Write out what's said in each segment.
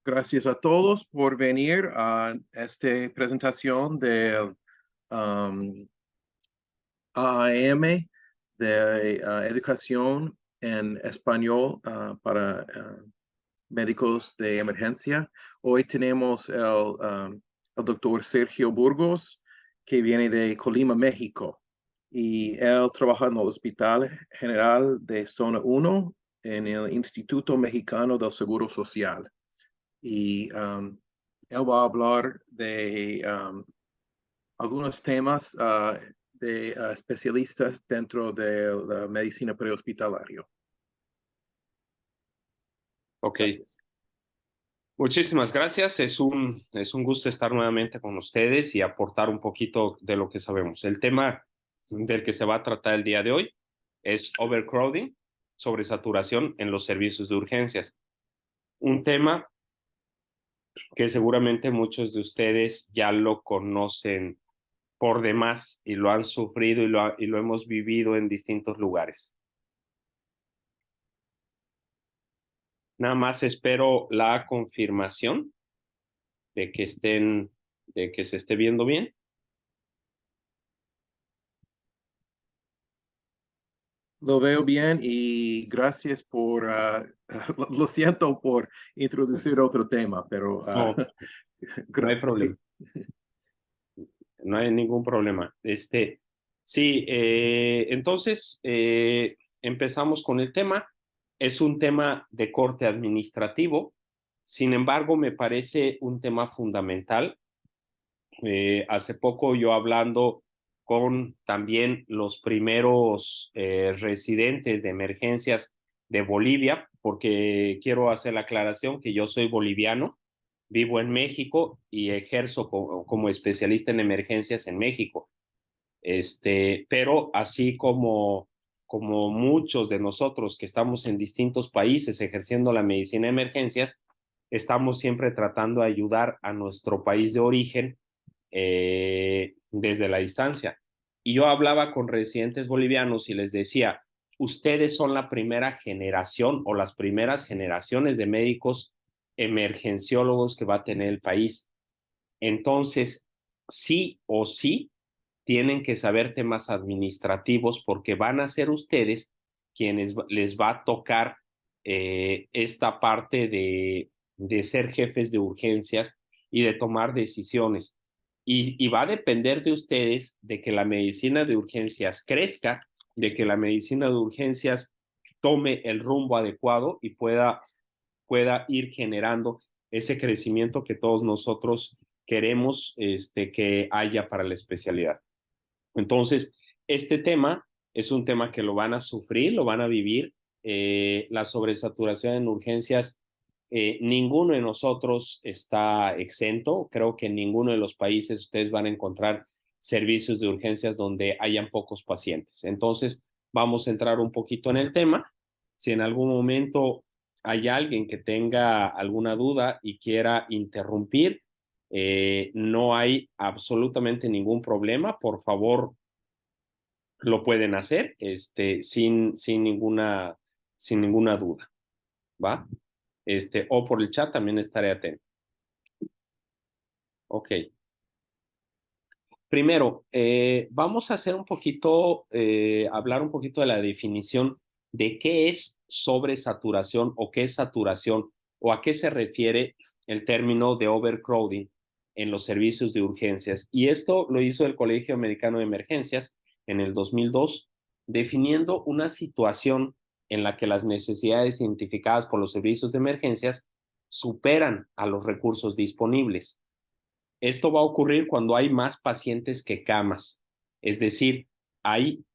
Gracias a todos por venir a esta presentación del AAM de Educación en Español para médicos de emergencia. Hoy tenemos el doctor Sergio Burgos, que viene de Colima, México, y él trabaja en el Hospital General de Zona 1 en el Instituto Mexicano del Seguro Social. Y él va a hablar de algunos temas de especialistas dentro de la medicina prehospitalaria. Ok, Gracias. muchísimas gracias. Es un gusto estar nuevamente con ustedes y aportar un poquito de lo que sabemos. El tema del que se va a tratar el día de hoy es overcrowding, sobresaturación en los servicios de urgencias. Un tema que seguramente muchos de ustedes ya lo conocen por demás y lo han sufrido y lo hemos vivido en distintos lugares. Nada más espero la confirmación de que se esté viendo bien. Lo veo bien y gracias por, lo siento por introducir otro tema, pero No, no hay problema. No hay ningún problema. Sí, entonces empezamos con el tema. Es un tema de corte administrativo. Sin embargo, me parece un tema fundamental. Hace poco yo hablando con también los primeros residentes de emergencias de Bolivia, porque quiero hacer la aclaración que yo soy boliviano, vivo en México y ejerzo como especialista en emergencias en México. Pero así como muchos de nosotros que estamos en distintos países ejerciendo la medicina de emergencias, estamos siempre tratando de ayudar a nuestro país de origen desde la distancia. Y yo hablaba con residentes bolivianos y les decía, ustedes son la primera generación o las primeras generaciones de médicos emergenciólogos que va a tener el país. Entonces, sí o sí, tienen que saber temas administrativos porque van a ser ustedes quienes les va a tocar esta parte de ser jefes de urgencias y de tomar decisiones. Y va a depender de ustedes de que la medicina de urgencias crezca, de que la medicina de urgencias tome el rumbo adecuado y pueda ir generando ese crecimiento que todos nosotros queremos que haya para la especialidad. Entonces, este tema es un tema que lo van a sufrir, lo van a vivir. La sobresaturación en urgencias, ninguno de nosotros está exento. Creo que en ninguno de los países ustedes van a encontrar servicios de urgencias donde hayan pocos pacientes. Entonces, vamos a entrar un poquito en el tema. Si en algún momento hay alguien que tenga alguna duda y quiera interrumpir, no hay absolutamente ningún problema. Por favor, lo pueden hacer sin ninguna duda, ¿va? O por el chat también estaré atento. Ok. Primero, vamos a hacer hablar un poquito de la definición de qué es sobresaturación o qué es saturación o a qué se refiere el término de overcrowding en los servicios de urgencias. Y esto lo hizo el Colegio Americano de Emergencias en el 2002, definiendo una situación en la que las necesidades identificadas por los servicios de emergencias superan a los recursos disponibles. Esto va a ocurrir cuando hay más pacientes que camas, es decir, hay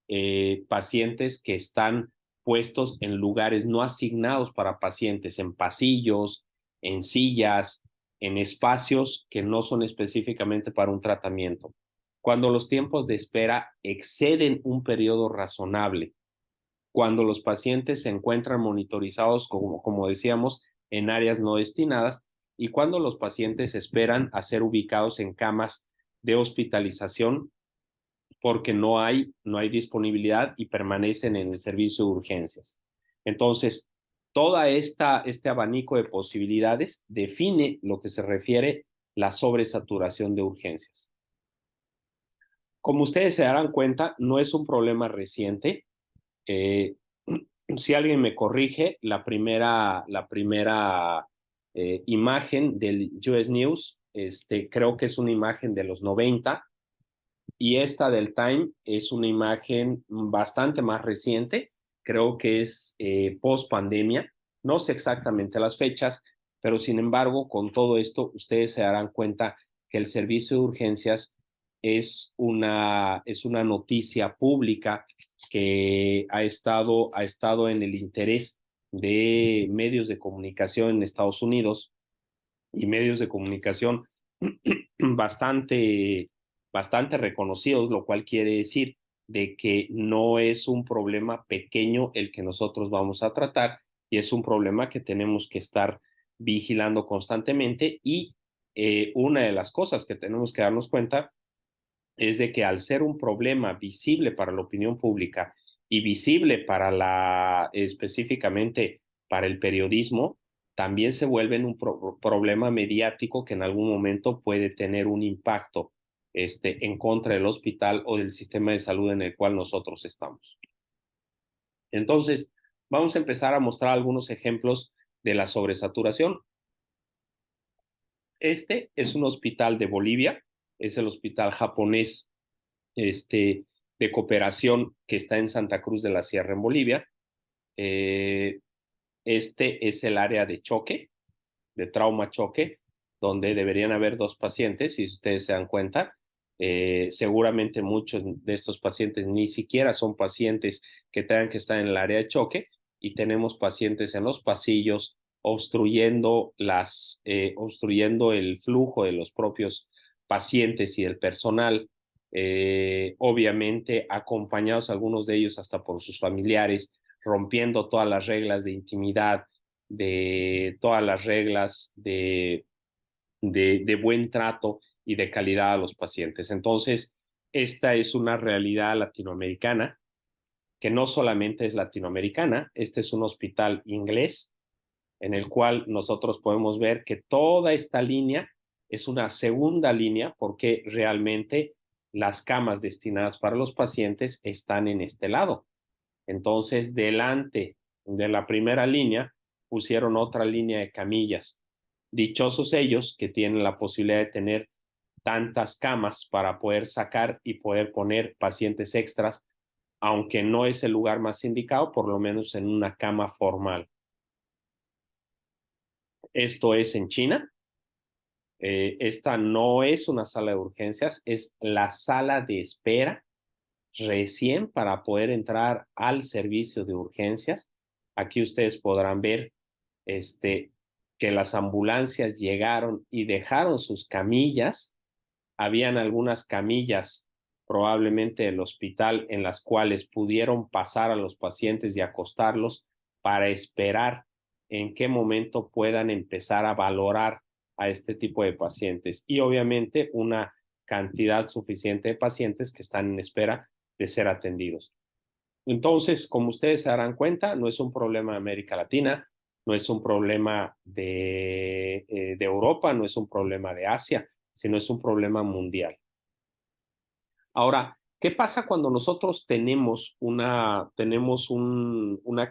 pacientes que están puestos en lugares no asignados para pacientes, en pasillos, en sillas, en espacios que no son específicamente para un tratamiento. Cuando los tiempos de espera exceden un periodo razonable, cuando los pacientes se encuentran monitorizados, como decíamos, en áreas no destinadas, y cuando los pacientes esperan a ser ubicados en camas de hospitalización porque no hay disponibilidad y permanecen en el servicio de urgencias. Entonces, este abanico de posibilidades define lo que se refiere la sobresaturación de urgencias. Como ustedes se darán cuenta, no es un problema reciente. Si alguien me corrige, la primera imagen del US News, creo que es una imagen de los 90, y esta del Time es una imagen bastante más reciente, creo que es post pandemia, no sé exactamente las fechas, pero sin embargo, con todo esto, ustedes se darán cuenta que el servicio de urgencias es una noticia pública que ha estado en el interés de medios de comunicación en Estados Unidos y medios de comunicación bastante reconocidos, lo cual quiere decir de que no es un problema pequeño el que nosotros vamos a tratar, y es un problema que tenemos que estar vigilando constantemente. Y una de las cosas que tenemos que darnos cuenta es de que al ser un problema visible para la opinión pública y visible específicamente para el periodismo, también se vuelve un problema mediático que en algún momento puede tener un impacto en contra del hospital o del sistema de salud en el cual nosotros estamos. Entonces, vamos a empezar a mostrar algunos ejemplos de la sobresaturación. Este es un hospital de Bolivia, es el hospital japonés de cooperación que está en Santa Cruz de la Sierra, en Bolivia. Este es el área de choque, de trauma choque, donde deberían haber 2 pacientes, si ustedes se dan cuenta. Seguramente muchos de estos pacientes ni siquiera son pacientes que tengan que estar en el área de choque, y tenemos pacientes en los pasillos obstruyendo el flujo de los propios pacientes y del personal, obviamente acompañados algunos de ellos hasta por sus familiares, rompiendo todas las reglas de intimidad, de todas las reglas de buen trato y de calidad a los pacientes. Entonces, esta es una realidad latinoamericana, que no solamente es latinoamericana. Este es un hospital inglés en el cual nosotros podemos ver que toda esta línea es una segunda línea, porque realmente las camas destinadas para los pacientes están en este lado. Entonces, delante de la primera línea pusieron otra línea de camillas. Dichosos ellos que tienen la posibilidad de tener tantas camas para poder sacar y poder poner pacientes extras, aunque no es el lugar más indicado, por lo menos en una cama formal. Esto es en China. Esta no es una sala de urgencias, es la sala de espera recién para poder entrar al servicio de urgencias. Aquí ustedes podrán ver que las ambulancias llegaron y dejaron sus camillas. Habían algunas camillas probablemente del hospital en las cuales pudieron pasar a los pacientes y acostarlos para esperar en qué momento puedan empezar a valorar a este tipo de pacientes, y obviamente una cantidad suficiente de pacientes que están en espera de ser atendidos. Entonces, como ustedes se darán cuenta, no es un problema de América Latina, no es un problema de Europa, no es un problema de Asia, sino es un problema mundial. Ahora, ¿qué pasa cuando nosotros tenemos una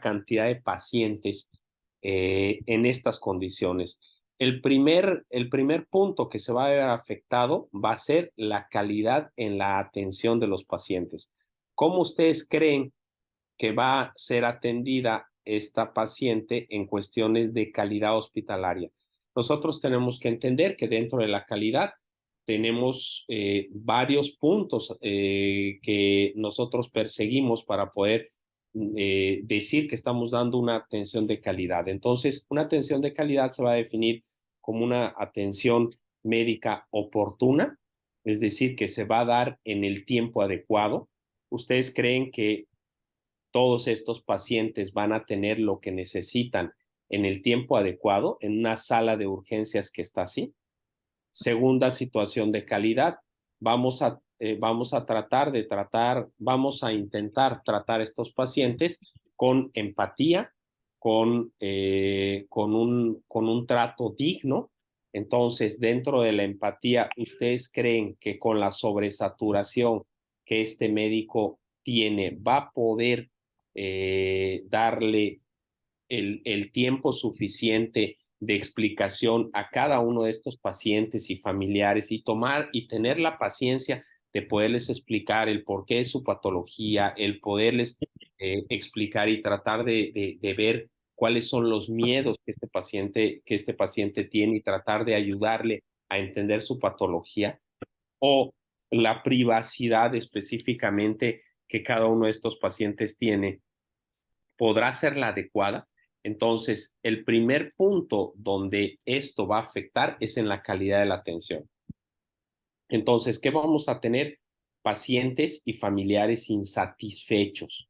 cantidad de pacientes en estas condiciones? El primer punto que se va a ver afectado va a ser la calidad en la atención de los pacientes. ¿Cómo ustedes creen que va a ser atendida esta paciente en cuestiones de calidad hospitalaria? Nosotros tenemos que entender que dentro de la calidad tenemos varios puntos que nosotros perseguimos para poder decir que estamos dando una atención de calidad. Entonces, una atención de calidad se va a definir como una atención médica oportuna, es decir, que se va a dar en el tiempo adecuado. ¿Ustedes creen que todos estos pacientes van a tener lo que necesitan en el tiempo adecuado en una sala de urgencias que está así? Segunda situación de calidad, vamos a intentar tratar estos pacientes con empatía, con un trato digno. Entonces, dentro de la empatía, ¿ustedes creen que con la sobresaturación que este médico tiene va a poder darle el tiempo suficiente de explicación a cada uno de estos pacientes y familiares y tomar y tener la paciencia de poderles explicar el porqué de su patología, el poderles explicar y tratar de ver cuáles son los miedos que este paciente tiene y tratar de ayudarle a entender su patología, o la privacidad específicamente que cada uno de estos pacientes tiene podrá ser la adecuada? Entonces, el primer punto donde esto va a afectar es en la calidad de la atención. Entonces, ¿qué vamos a tener? Pacientes y familiares insatisfechos.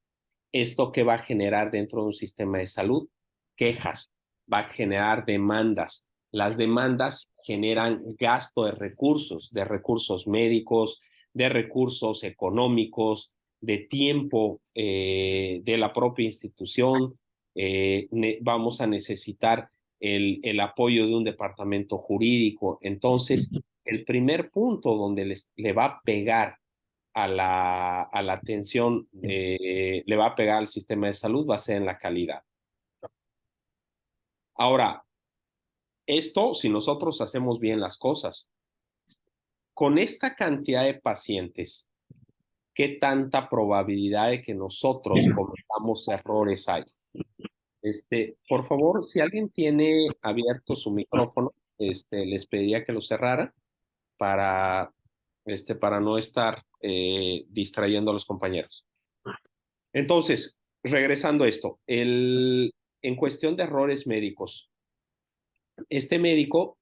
¿Esto qué va a generar dentro de un sistema de salud? Quejas, va a generar demandas. Las demandas generan gasto de recursos médicos, de recursos económicos, de tiempo de la propia institución. Vamos a necesitar el apoyo de un departamento jurídico. Entonces, el primer punto donde le va a pegar a la atención, le va a pegar al sistema de salud, va a ser en la calidad. Ahora, esto si nosotros hacemos bien las cosas. Con esta cantidad de pacientes, ¿qué tanta probabilidad de que nosotros cometamos errores hay? Por favor, si alguien tiene abierto su micrófono, les pediría que lo cerrara para, para no estar distrayendo a los compañeros. Entonces, regresando a esto, en cuestión de errores médicos, este médico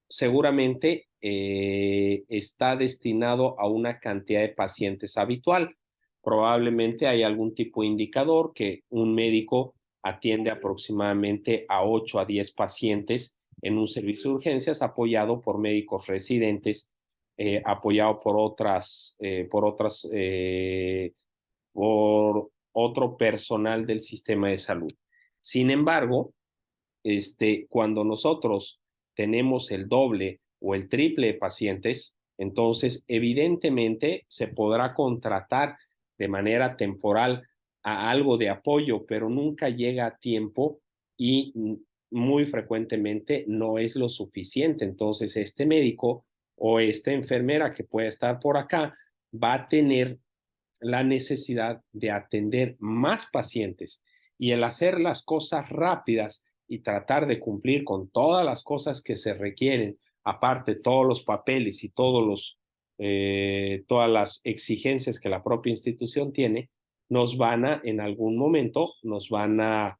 seguramente está destinado a una cantidad de pacientes habitual. Probablemente hay algún tipo de indicador que un médico atiende aproximadamente a 8 a 10 pacientes en un servicio de urgencias apoyado por médicos residentes, apoyado por otro personal del sistema de salud. Sin embargo, cuando nosotros tenemos el doble o el triple de pacientes, entonces evidentemente se podrá contratar de manera temporal a algo de apoyo, pero nunca llega a tiempo y muy frecuentemente no es lo suficiente. Entonces este médico o esta enfermera que puede estar por acá va a tener la necesidad de atender más pacientes, y el hacer las cosas rápidas y tratar de cumplir con todas las cosas que se requieren, aparte todos los papeles y todas las exigencias que la propia institución tiene, en algún momento nos van a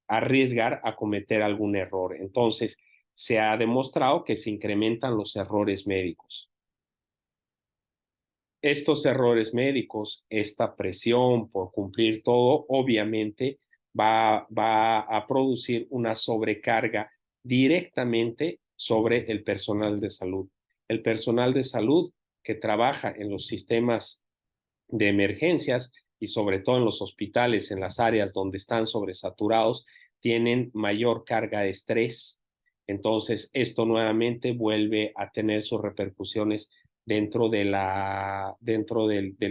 arriesgar a cometer algún error. Entonces, se ha demostrado que se incrementan los errores médicos. Estos errores médicos, esta presión por cumplir todo, obviamente va a producir una sobrecarga directamente sobre el personal de salud. El personal de salud que trabaja en los sistemas de emergencias y sobre todo en los hospitales, en las áreas donde están sobresaturados, tienen mayor carga de estrés. Entonces, esto nuevamente vuelve a tener sus repercusiones dentro del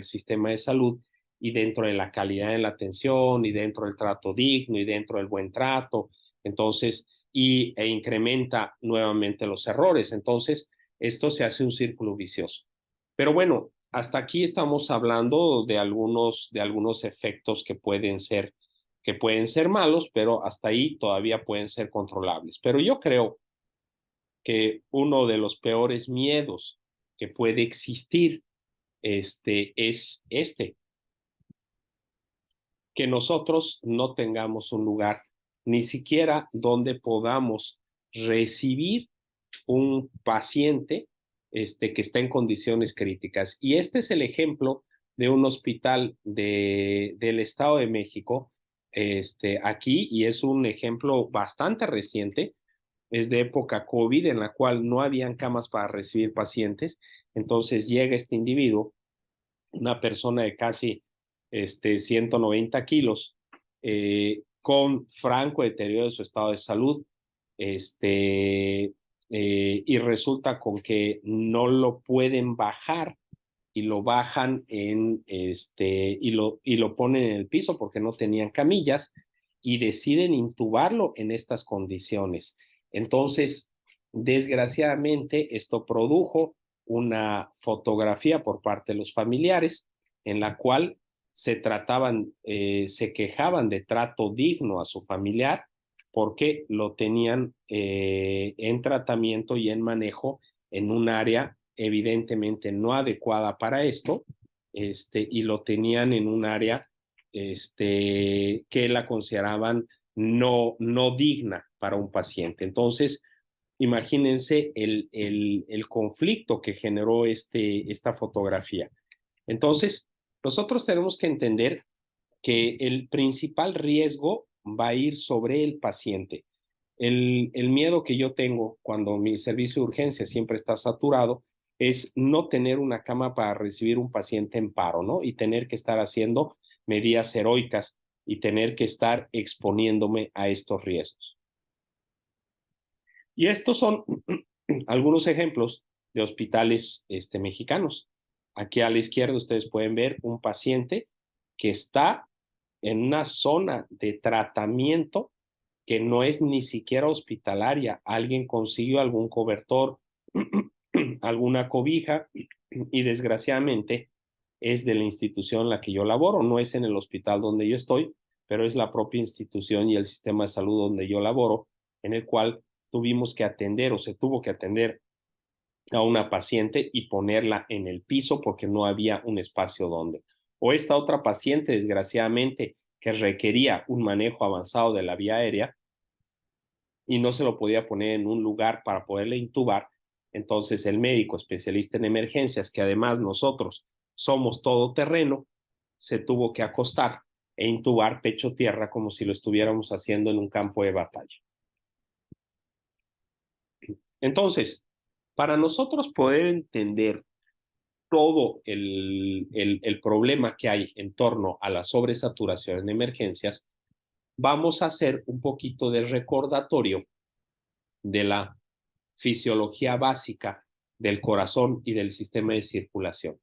sistema de salud y dentro de la calidad de la atención y dentro del trato digno y dentro del buen trato. Entonces, e incrementa nuevamente los errores. Entonces, esto se hace un círculo vicioso. Pero bueno, hasta aquí estamos hablando de algunos efectos que pueden ser malos, pero hasta ahí todavía pueden ser controlables. Pero yo creo que uno de los peores miedos que puede existir es que nosotros no tengamos un lugar ni siquiera donde podamos recibir un paciente que está en condiciones críticas. Y este es el ejemplo de un hospital del Estado de México aquí, y es un ejemplo bastante reciente. Es de época COVID, en la cual no habían camas para recibir pacientes. Entonces llega este individuo, una persona de casi 190 kilos, con franco deterioro de su estado de salud, y resulta con que no lo pueden bajar y lo bajan y lo ponen en el piso porque no tenían camillas y deciden intubarlo en estas condiciones. Entonces, desgraciadamente, esto produjo una fotografía por parte de los familiares en la cual se quejaban de trato digno a su familiar porque lo tenían en tratamiento y en manejo en un área evidentemente no adecuada para esto, y lo tenían en un área que la consideraban no digna para un paciente. Entonces, imagínense el conflicto que generó esta fotografía. Entonces, nosotros tenemos que entender que el principal riesgo va a ir sobre el paciente. El miedo que yo tengo cuando mi servicio de urgencia siempre está saturado es no tener una cama para recibir un paciente en paro, ¿no? Y tener que estar haciendo medidas heroicas y tener que estar exponiéndome a estos riesgos. Y estos son algunos ejemplos de hospitales mexicanos. Aquí a la izquierda ustedes pueden ver un paciente que está en una zona de tratamiento que no es ni siquiera hospitalaria. Alguien consiguió algún cobertor, alguna cobija y desgraciadamente es de la institución en la que yo laboro. No es en el hospital donde yo estoy, pero es la propia institución y el sistema de salud donde yo laboro, en el cual tuvimos que atender o se tuvo que atender a una paciente y ponerla en el piso porque no había un espacio donde. O esta otra paciente, desgraciadamente, que requería un manejo avanzado de la vía aérea y no se lo podía poner en un lugar para poderle intubar. Entonces el médico especialista en emergencias, que además nosotros somos todoterreno, se tuvo que acostar e intubar pecho tierra como si lo estuviéramos haciendo en un campo de batalla. Entonces, para nosotros poder entender todo el problema que hay en torno a la sobresaturación en emergencias, vamos a hacer un poquito de recordatorio de la fisiología básica del corazón y del sistema de circulación.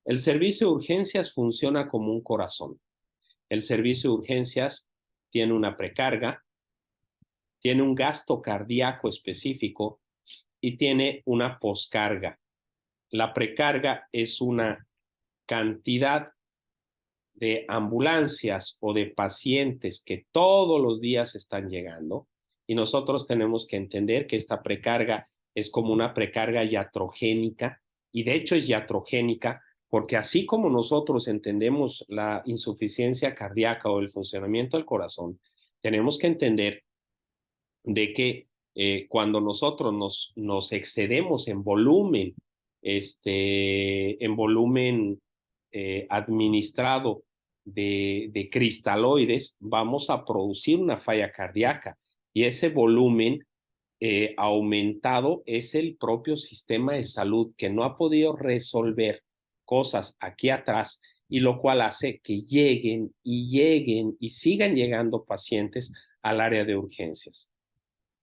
El servicio de urgencias funciona como un corazón. El servicio de urgencias tiene una precarga, tiene un gasto cardíaco específico y tiene una poscarga. La precarga es una cantidad de ambulancias o de pacientes que todos los días están llegando y nosotros tenemos que entender que esta precarga es como una precarga iatrogénica y de hecho es iatrogénica porque así como nosotros entendemos la insuficiencia cardíaca o el funcionamiento del corazón, tenemos que entender de que cuando nosotros nos excedemos en volumen, administrado de cristaloides, vamos a producir una falla cardíaca y ese volumen aumentado es el propio sistema de salud que no ha podido resolver cosas aquí atrás y lo cual hace que lleguen y sigan llegando pacientes al área de urgencias.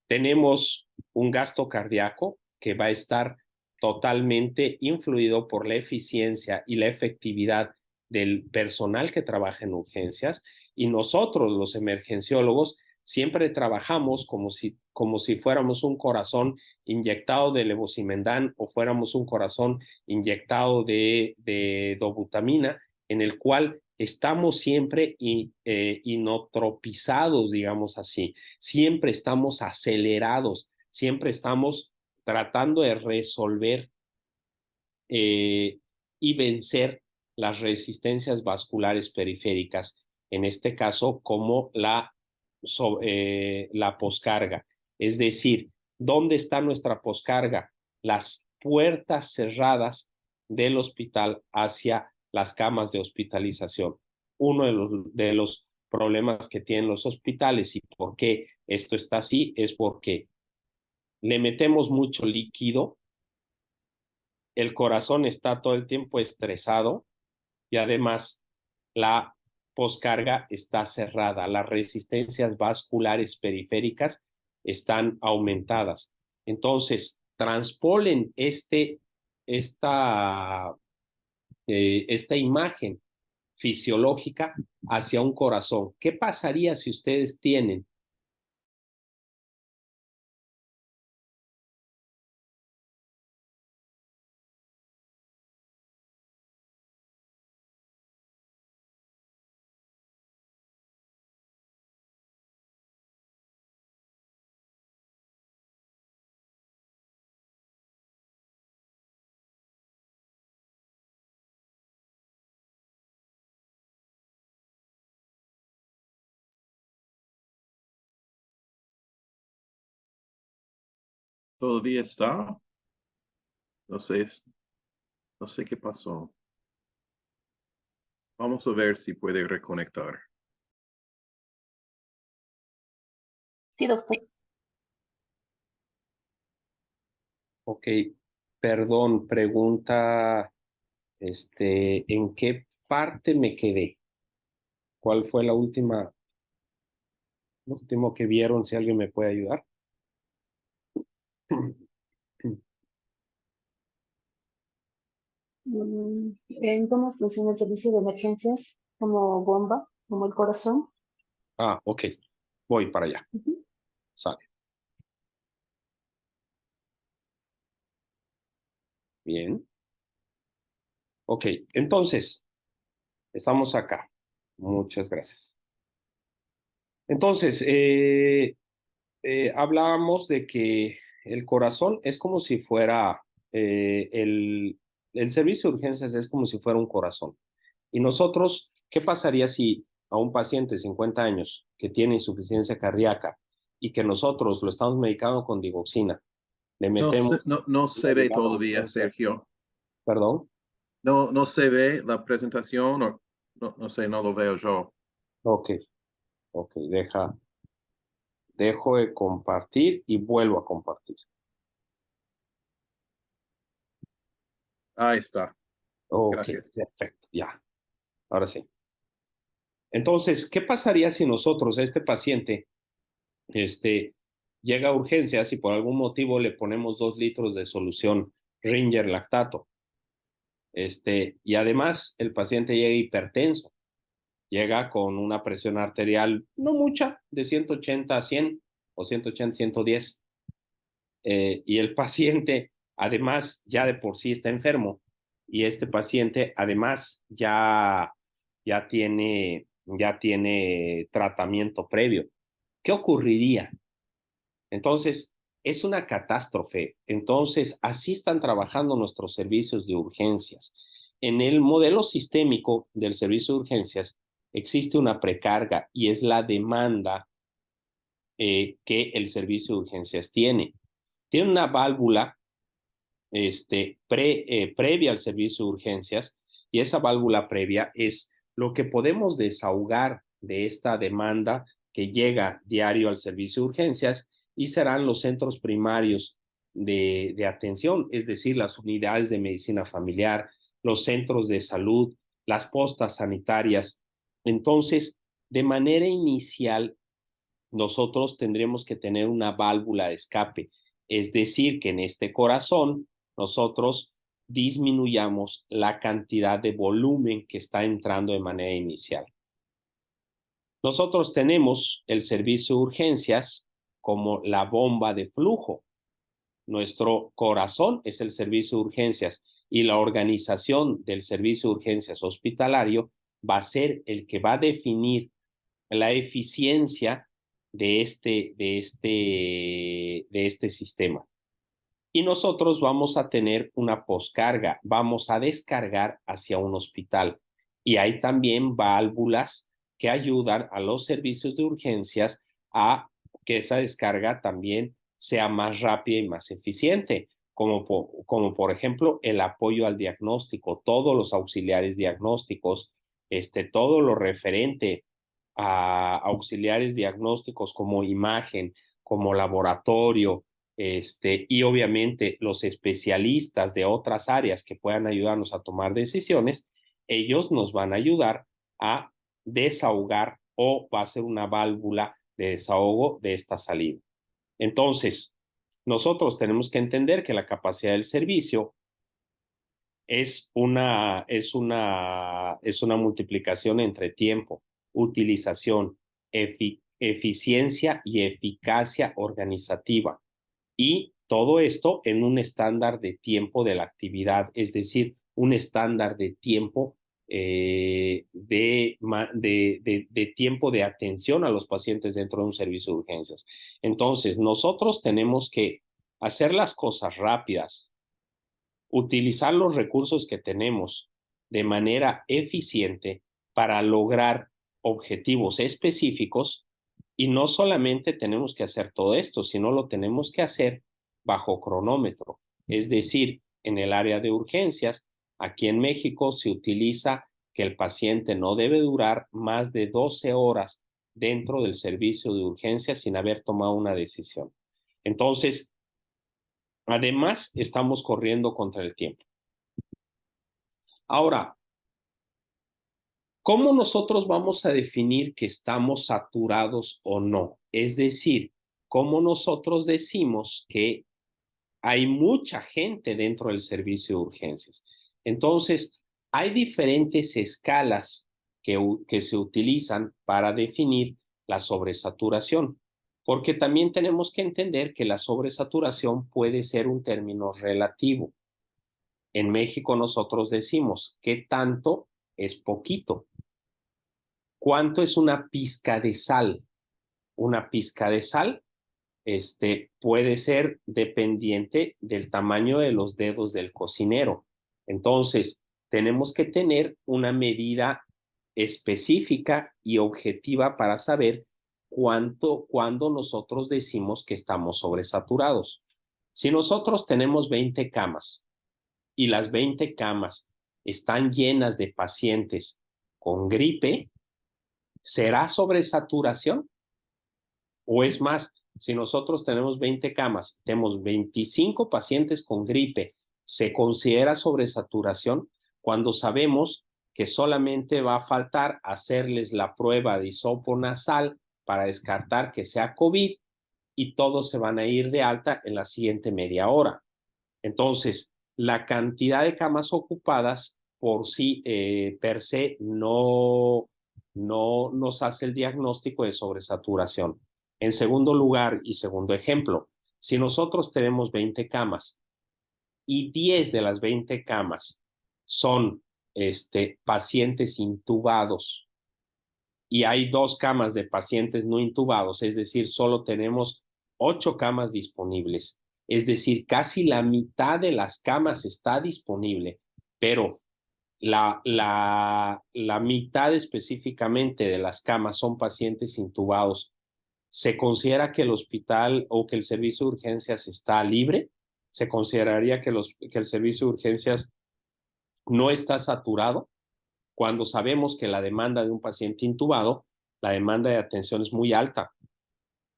Tenemos un gasto cardíaco que va a estar totalmente influido por la eficiencia y la efectividad del personal que trabaja en urgencias y nosotros los emergenciólogos siempre trabajamos como si fuéramos un corazón inyectado de levosimendan o fuéramos un corazón inyectado de dobutamina en el cual estamos siempre inotropizados, digamos así, siempre estamos acelerados, siempre estamos tratando de resolver y vencer las resistencias vasculares periféricas, en este caso como la poscarga. Es decir, ¿dónde está nuestra poscarga? Las puertas cerradas del hospital hacia las camas de hospitalización. Uno de los problemas que tienen los hospitales y por qué esto está así es porque le metemos mucho líquido, el corazón está todo el tiempo estresado y además la poscarga está cerrada, las resistencias vasculares periféricas están aumentadas. Entonces, transpolen esta imagen fisiológica hacia un corazón. ¿Qué pasaría si ustedes tienen ¿Todavía está? No sé, no sé qué pasó. Vamos a ver si puede reconectar. Sí, doctor. Ok, perdón, pregunta, ¿en qué parte me quedé? ¿Cuál fue lo último que vieron? Si alguien me puede ayudar. En cómo funciona el servicio de emergencias, como bomba, como el corazón. Ah, ok, voy para allá. Ujú. Sale. Bien. Ok, entonces, estamos acá. Muchas gracias. Entonces, hablábamos de que el corazón es como si fuera, el servicio de urgencias es como si fuera un corazón. Y nosotros, ¿qué pasaría si a un paciente de 50 años que tiene insuficiencia cardíaca y que nosotros lo estamos medicando con digoxina, le metemos No una se ve llegada a todavía, urgencias? Sergio. Perdón. No se ve la presentación o no sé, no lo veo yo. Ok, ok, dejo de compartir y vuelvo a compartir. Ahí está. Ok, Gracias. perfecto, ya, ahora sí. Entonces, ¿qué pasaría si nosotros a este paciente llega a urgencias y por algún motivo le ponemos 2 litros de solución Ringer lactato? Y además el paciente llega hipertenso, llega con una presión arterial no mucha, de 180 a 100 o 180 a 110, y el paciente además ya de por sí está enfermo y este paciente además ya tiene tratamiento previo. ¿Qué ocurriría? Entonces, es una catástrofe. Entonces, así están trabajando nuestros servicios de urgencias. En el modelo sistémico del servicio de urgencias existe una precarga y es la demanda que el servicio de urgencias tiene. Tiene una válvula previa al servicio de urgencias y esa válvula previa es lo que podemos desahogar de esta demanda que llega diario al servicio de urgencias y serán los centros primarios de atención, es decir, las unidades de medicina familiar, los centros de salud, las postas sanitarias. Entonces, de manera inicial, nosotros tendremos que tener una válvula de escape, es decir, que en este corazón nosotros disminuyamos la cantidad de volumen que está entrando de manera inicial. Nosotros tenemos el servicio de urgencias como la bomba de flujo. Nuestro corazón es el servicio de urgencias y la organización del servicio de urgencias hospitalario va a ser el que va a definir la eficiencia de este sistema. Y nosotros vamos a tener una poscarga, vamos a descargar hacia un hospital. Y hay también válvulas que ayudan a los servicios de urgencias a que esa descarga también sea más rápida y más eficiente, como por ejemplo el apoyo al diagnóstico, todos los auxiliares diagnósticos, todo lo referente a auxiliares diagnósticos como imagen, como laboratorio, y obviamente los especialistas de otras áreas que puedan ayudarnos a tomar decisiones, ellos nos van a ayudar a desahogar o va a ser una válvula de desahogo de esta salida. Entonces, nosotros tenemos que entender que la capacidad del servicio es una multiplicación entre tiempo, utilización, eficiencia y eficacia organizativa. Y todo esto en un estándar de tiempo de la actividad, es decir, un estándar de tiempo de tiempo de atención a los pacientes dentro de un servicio de urgencias. Entonces, nosotros tenemos que hacer las cosas rápidas, utilizar los recursos que tenemos de manera eficiente para lograr objetivos específicos, y no solamente tenemos que hacer todo esto, sino lo tenemos que hacer bajo cronómetro. Es decir, en el área de urgencias, aquí en México se utiliza que el paciente no debe durar más de 12 horas dentro del servicio de urgencias sin haber tomado una decisión. Entonces, además, estamos corriendo contra el tiempo. Ahora, ¿cómo nosotros vamos a definir que estamos saturados o no? Es decir, ¿cómo nosotros decimos que hay mucha gente dentro del servicio de urgencias? Entonces, hay diferentes escalas que se utilizan para definir la sobresaturación, porque también tenemos que entender que la sobresaturación puede ser un término relativo. En México nosotros decimos, ¿qué tanto es poquito? ¿Cuánto es una pizca de sal? Una pizca de sal puede ser dependiente del tamaño de los dedos del cocinero. Entonces, tenemos que tener una medida específica y objetiva para saber cuándo nosotros decimos que estamos sobresaturados. Si nosotros tenemos 20 camas y las 20 camas están llenas de pacientes con gripe, ¿será sobresaturación? O es más, si nosotros tenemos 20 camas, tenemos 25 pacientes con gripe, ¿se considera sobresaturación? Cuando sabemos que solamente va a faltar hacerles la prueba de hisopo nasal para descartar que sea COVID y todos se van a ir de alta en la siguiente media hora. Entonces, la cantidad de camas ocupadas por sí, per se, no nos hace el diagnóstico de sobresaturación. En segundo lugar y segundo ejemplo, si nosotros tenemos 20 camas y 10 de las 20 camas son pacientes intubados y hay 2 camas de pacientes no intubados, es decir, solo tenemos 8 camas disponibles, es decir, casi la mitad de las camas está disponible, pero la mitad específicamente de las camas son pacientes intubados. ¿Se considera que el hospital o que el servicio de urgencias está libre? ¿Se consideraría que el servicio de urgencias no está saturado? Cuando sabemos que la demanda de un paciente intubado, la demanda de atención es muy alta.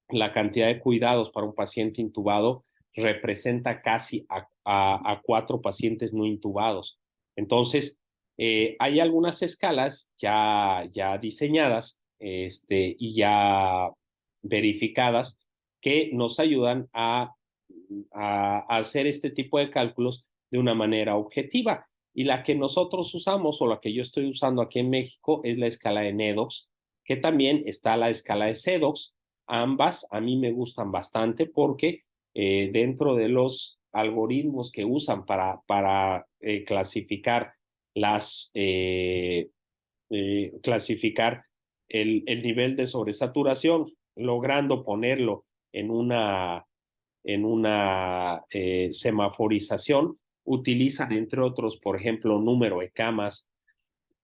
La cantidad de cuidados para un paciente intubado representa casi a 4 pacientes no intubados. Entonces, hay algunas escalas ya diseñadas y ya verificadas que nos ayudan a hacer este tipo de cálculos de una manera objetiva. Y la que nosotros usamos o la que yo estoy usando aquí en México es la escala de NEDOX, que también está la escala de SEDOX. Ambas a mí me gustan bastante porque dentro de los algoritmos que usan para clasificar clasificar el nivel de sobresaturación, logrando ponerlo en una semaforización, utilizan, entre otros, por ejemplo, número de camas,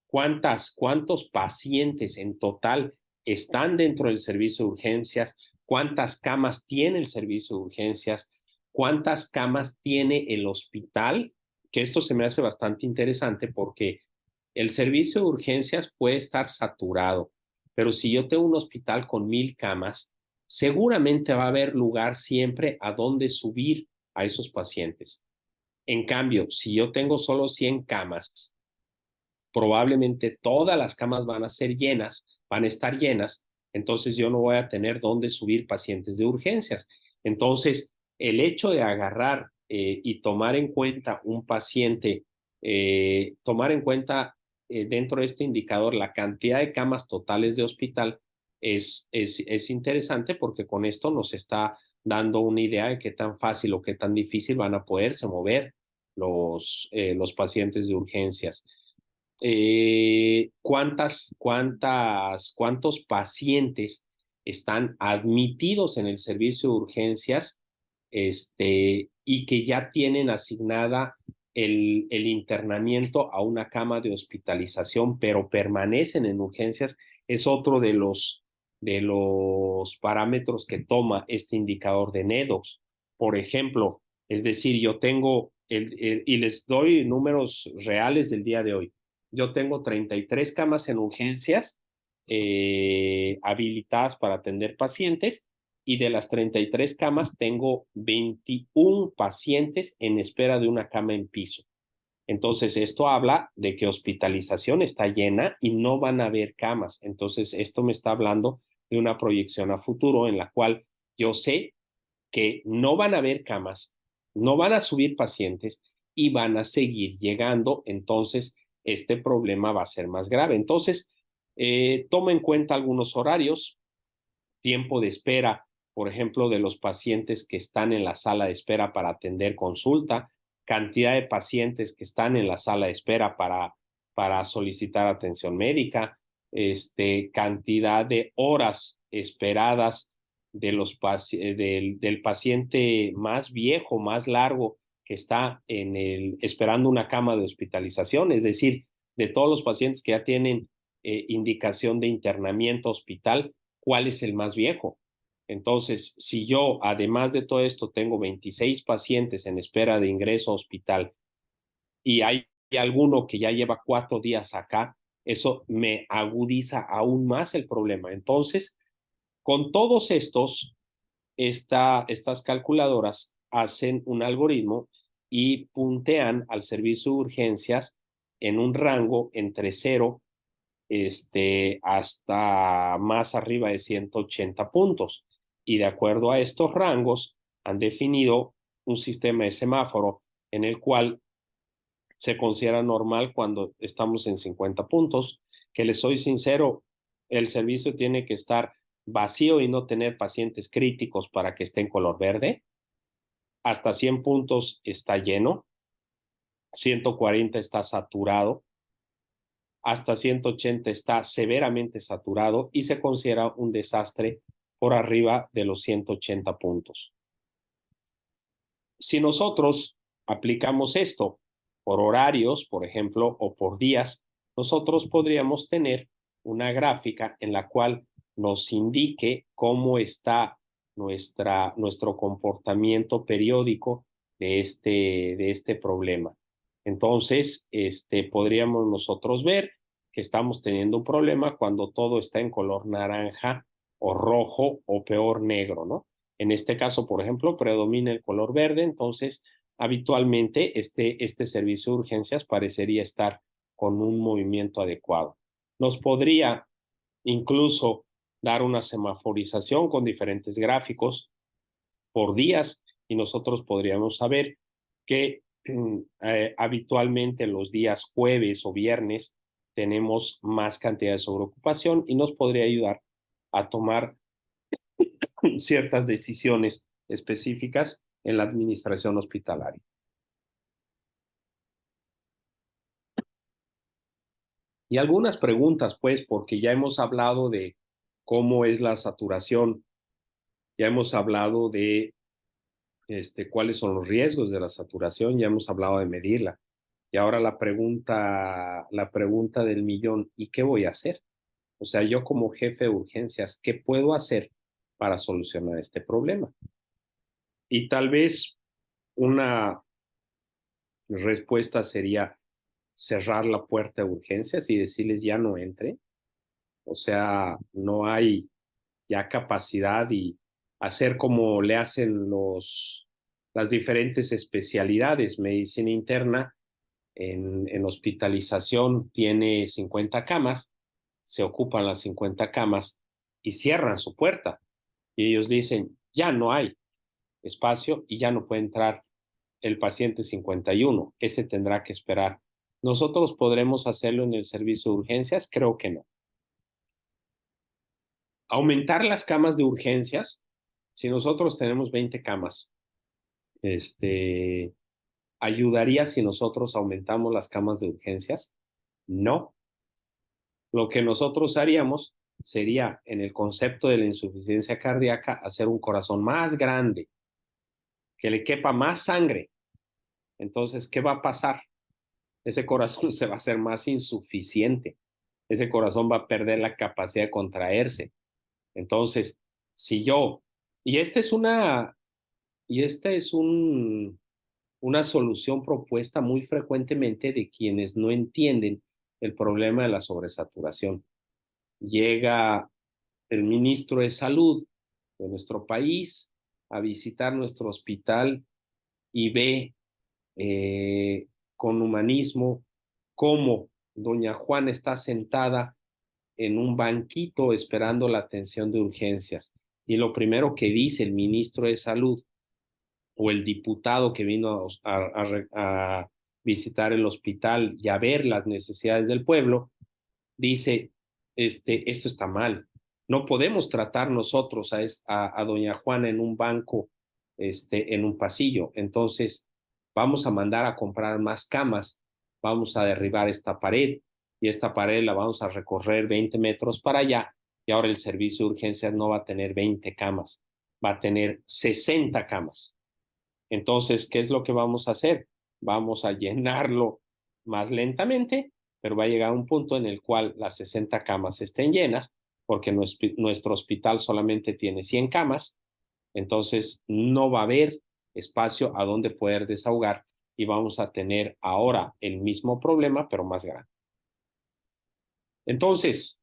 cuántos pacientes en total están dentro del servicio de urgencias, cuántas camas tiene el servicio de urgencias, cuántas camas tiene el hospital, que esto se me hace bastante interesante porque el servicio de urgencias puede estar saturado, pero si yo tengo un hospital con 1000 camas, seguramente va a haber lugar siempre a donde subir a esos pacientes. En cambio, si yo tengo solo 100 camas probablemente todas las camas van a ser llenas, van a estar llenas, entonces yo no voy a tener dónde subir pacientes de urgencias. Entonces, el hecho de agarrar y tomar en cuenta un paciente, tomar en cuenta dentro de este indicador la cantidad de camas totales de hospital es interesante, porque con esto nos está dando una idea de qué tan fácil o qué tan difícil van a poderse mover los pacientes de urgencias. ¿Cuántos pacientes están admitidos en el servicio de urgencias y que ya tienen asignada el internamiento a una cama de hospitalización, pero permanecen en urgencias? Es otro de los parámetros que toma este indicador de NEDOX. Por ejemplo, es decir, yo tengo, y les doy números reales del día de hoy. Yo tengo 33 camas en urgencias habilitadas para atender pacientes, y de las 33 camas tengo 21 pacientes en espera de una cama en piso. Entonces, esto habla de que hospitalización está llena y no van a haber camas. Entonces, esto me está hablando de una proyección a futuro en la cual yo sé que no van a haber camas, no van a subir pacientes y van a seguir llegando. Entonces, este problema va a ser más grave. Entonces, toma en cuenta algunos horarios, tiempo de espera, por ejemplo, de los pacientes que están en la sala de espera para atender consulta, cantidad de pacientes que están en la sala de espera para solicitar atención médica, cantidad de horas esperadas de del paciente más viejo, más largo, que está esperando una cama de hospitalización, es decir, de todos los pacientes que ya tienen indicación de internamiento hospital, ¿cuál es el más viejo? Entonces, si yo, además de todo esto, tengo 26 pacientes en espera de ingreso a hospital y hay alguno que ya lleva 4 días acá, eso me agudiza aún más el problema. Entonces, con todos estas calculadoras hacen un algoritmo y puntean al servicio de urgencias en un rango entre 0 hasta más arriba de 180 puntos. Y de acuerdo a estos rangos, han definido un sistema de semáforo en el cual se considera normal cuando estamos en 50 puntos, que les soy sincero, el servicio tiene que estar vacío y no tener pacientes críticos para que esté en color verde. Hasta 100 puntos está lleno, 140 está saturado, hasta 180 está severamente saturado y se considera un desastre por arriba de los 180 puntos. Si nosotros aplicamos esto por horarios, por ejemplo, o por días, nosotros podríamos tener una gráfica en la cual nos indique cómo está nuestro comportamiento periódico de este problema. Entonces, podríamos nosotros ver que estamos teniendo un problema cuando todo está en color naranja o rojo o peor negro, ¿no? En este caso, por ejemplo, predomina el color verde, entonces habitualmente este servicio de urgencias parecería estar con un movimiento adecuado. Nos podría incluso dar una semaforización con diferentes gráficos por días y nosotros podríamos saber que habitualmente los días jueves o viernes tenemos más cantidad de sobreocupación y nos podría ayudar a tomar ciertas decisiones específicas en la administración hospitalaria. Y algunas preguntas, pues, porque ya hemos hablado de cómo es la saturación, ya hemos hablado de cuáles son los riesgos de la saturación, ya hemos hablado de medirla. Y ahora la pregunta del millón, ¿y qué voy a hacer? O sea, yo como jefe de urgencias, ¿qué puedo hacer para solucionar este problema? Y tal vez una respuesta sería cerrar la puerta de urgencias y decirles ya no entre. O sea, no hay ya capacidad, y hacer como le hacen las diferentes especialidades, medicina interna, en hospitalización tiene 50 camas, se ocupan las 50 camas y cierran su puerta. Y ellos dicen, ya no hay espacio y ya no puede entrar el paciente 51. Ese tendrá que esperar. ¿Nosotros podremos hacerlo en el servicio de urgencias? Creo que no. Aumentar las camas de urgencias. Si nosotros tenemos 20 camas, ¿ayudaría si nosotros aumentamos las camas de urgencias? No. Lo que nosotros haríamos sería, en el concepto de la insuficiencia cardíaca, hacer un corazón más grande, que le quepa más sangre. Entonces, ¿qué va a pasar? Ese corazón se va a hacer más insuficiente. Ese corazón va a perder la capacidad de contraerse. Entonces, si yo, y esta es una solución propuesta muy frecuentemente de quienes no entienden el problema de la sobresaturación. Llega el ministro de Salud de nuestro país a visitar nuestro hospital y ve con humanismo cómo doña Juana está sentada en un banquito esperando la atención de urgencias. Y lo primero que dice el ministro de Salud o el diputado que vino a visitar el hospital y a ver las necesidades del pueblo, dice, esto está mal. No podemos tratar nosotros a doña Juana en un banco, en un pasillo. Entonces, vamos a mandar a comprar más camas, vamos a derribar esta pared y esta pared la vamos a recorrer 20 metros para allá y ahora el servicio de urgencias no va a tener 20 camas, va a tener 60 camas. Entonces, ¿qué es lo que vamos a hacer? Vamos a llenarlo más lentamente, pero va a llegar un punto en el cual las 60 camas estén llenas, porque nuestro hospital solamente tiene 100 camas, entonces no va a haber espacio a donde poder desahogar y vamos a tener ahora el mismo problema, pero más grande. Entonces,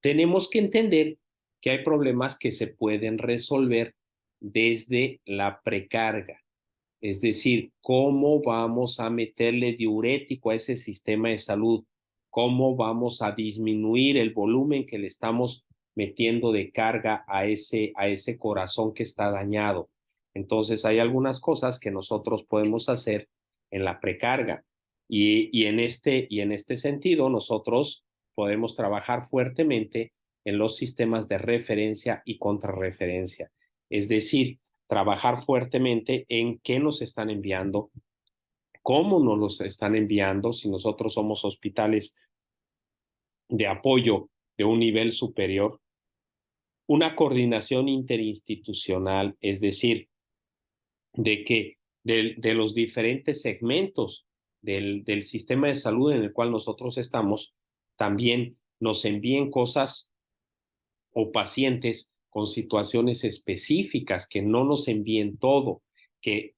tenemos que entender que hay problemas que se pueden resolver desde la precarga. Es decir, cómo vamos a meterle diurético a ese sistema de salud, cómo vamos a disminuir el volumen que le estamos metiendo de carga a ese corazón que está dañado. Entonces, hay algunas cosas que nosotros podemos hacer en la precarga. Y en este sentido, nosotros podemos trabajar fuertemente en los sistemas de referencia y contrarreferencia. Es decir, trabajar fuertemente en qué nos están enviando, cómo nos los están enviando, si nosotros somos hospitales de apoyo de un nivel superior, una coordinación interinstitucional, es decir, de los diferentes segmentos del sistema de salud en el cual nosotros estamos, también nos envíen cosas o pacientes con situaciones específicas, que no nos envíen todo, que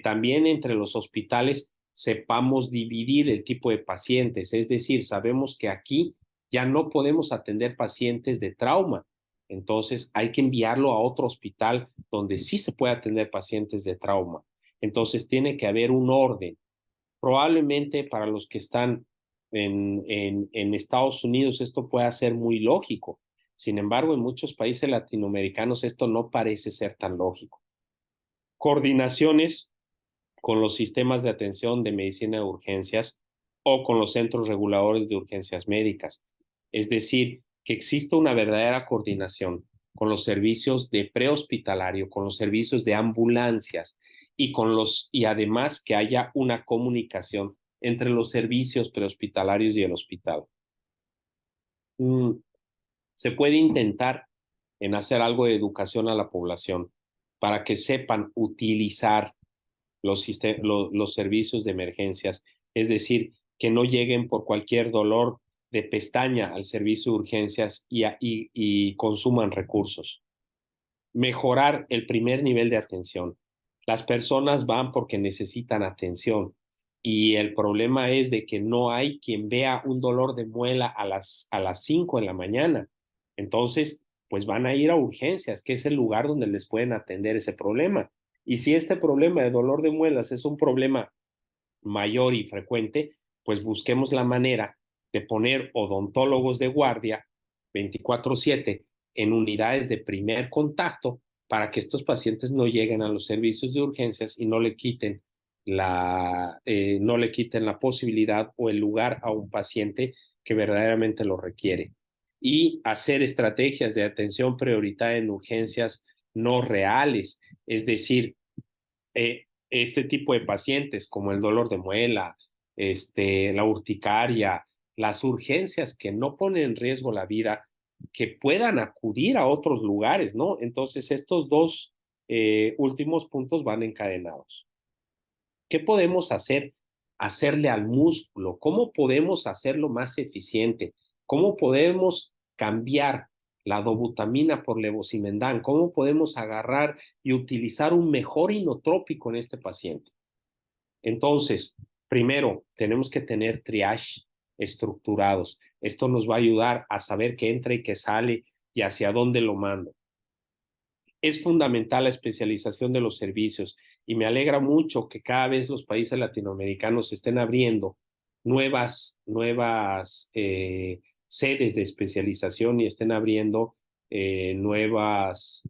también entre los hospitales sepamos dividir el tipo de pacientes, es decir, sabemos que aquí ya no podemos atender pacientes de trauma, entonces hay que enviarlo a otro hospital donde sí se puede atender pacientes de trauma. Entonces tiene que haber un orden. Probablemente para los que están en Estados Unidos esto pueda ser muy lógico. Sin embargo, en muchos países latinoamericanos esto no parece ser tan lógico. Coordinaciones con los sistemas de atención de medicina de urgencias o con los centros reguladores de urgencias médicas. Es decir, que exista una verdadera coordinación con los servicios de prehospitalario, con los servicios de ambulancias y además que haya una comunicación entre los servicios prehospitalarios y el hospital. Se puede intentar en hacer algo de educación a la población para que sepan utilizar los servicios de emergencias, es decir, que no lleguen por cualquier dolor de pestaña al servicio de urgencias y consuman recursos. Mejorar el primer nivel de atención. Las personas van porque necesitan atención y el problema es de que no hay quien vea un dolor de muela a las 5 de la mañana. Entonces, pues van a ir a urgencias, que es el lugar donde les pueden atender ese problema. Y si este problema de dolor de muelas es un problema mayor y frecuente, pues busquemos la manera de poner odontólogos de guardia 24/7 en unidades de primer contacto para que estos pacientes no lleguen a los servicios de urgencias y no le quiten la posibilidad o el lugar a un paciente que verdaderamente lo requiere. Y hacer estrategias de atención prioritaria en urgencias no reales, es decir, este tipo de pacientes como el dolor de muela, la urticaria, las urgencias que no ponen en riesgo la vida, que puedan acudir a otros lugares, ¿no? Entonces, estos dos últimos puntos van encadenados. ¿Qué podemos hacer? Hacerle al músculo. ¿Cómo podemos hacerlo más eficiente? ¿Cómo podemos cambiar la dobutamina por levosimendan? ¿Cómo podemos agarrar y utilizar un mejor inotrópico en este paciente? Entonces, primero, tenemos que tener triage estructurados. Esto nos va a ayudar a saber qué entra y qué sale y hacia dónde lo mando. Es fundamental la especialización de los servicios y me alegra mucho que cada vez los países latinoamericanos estén abriendo nuevas sedes de especialización y estén abriendo nuevos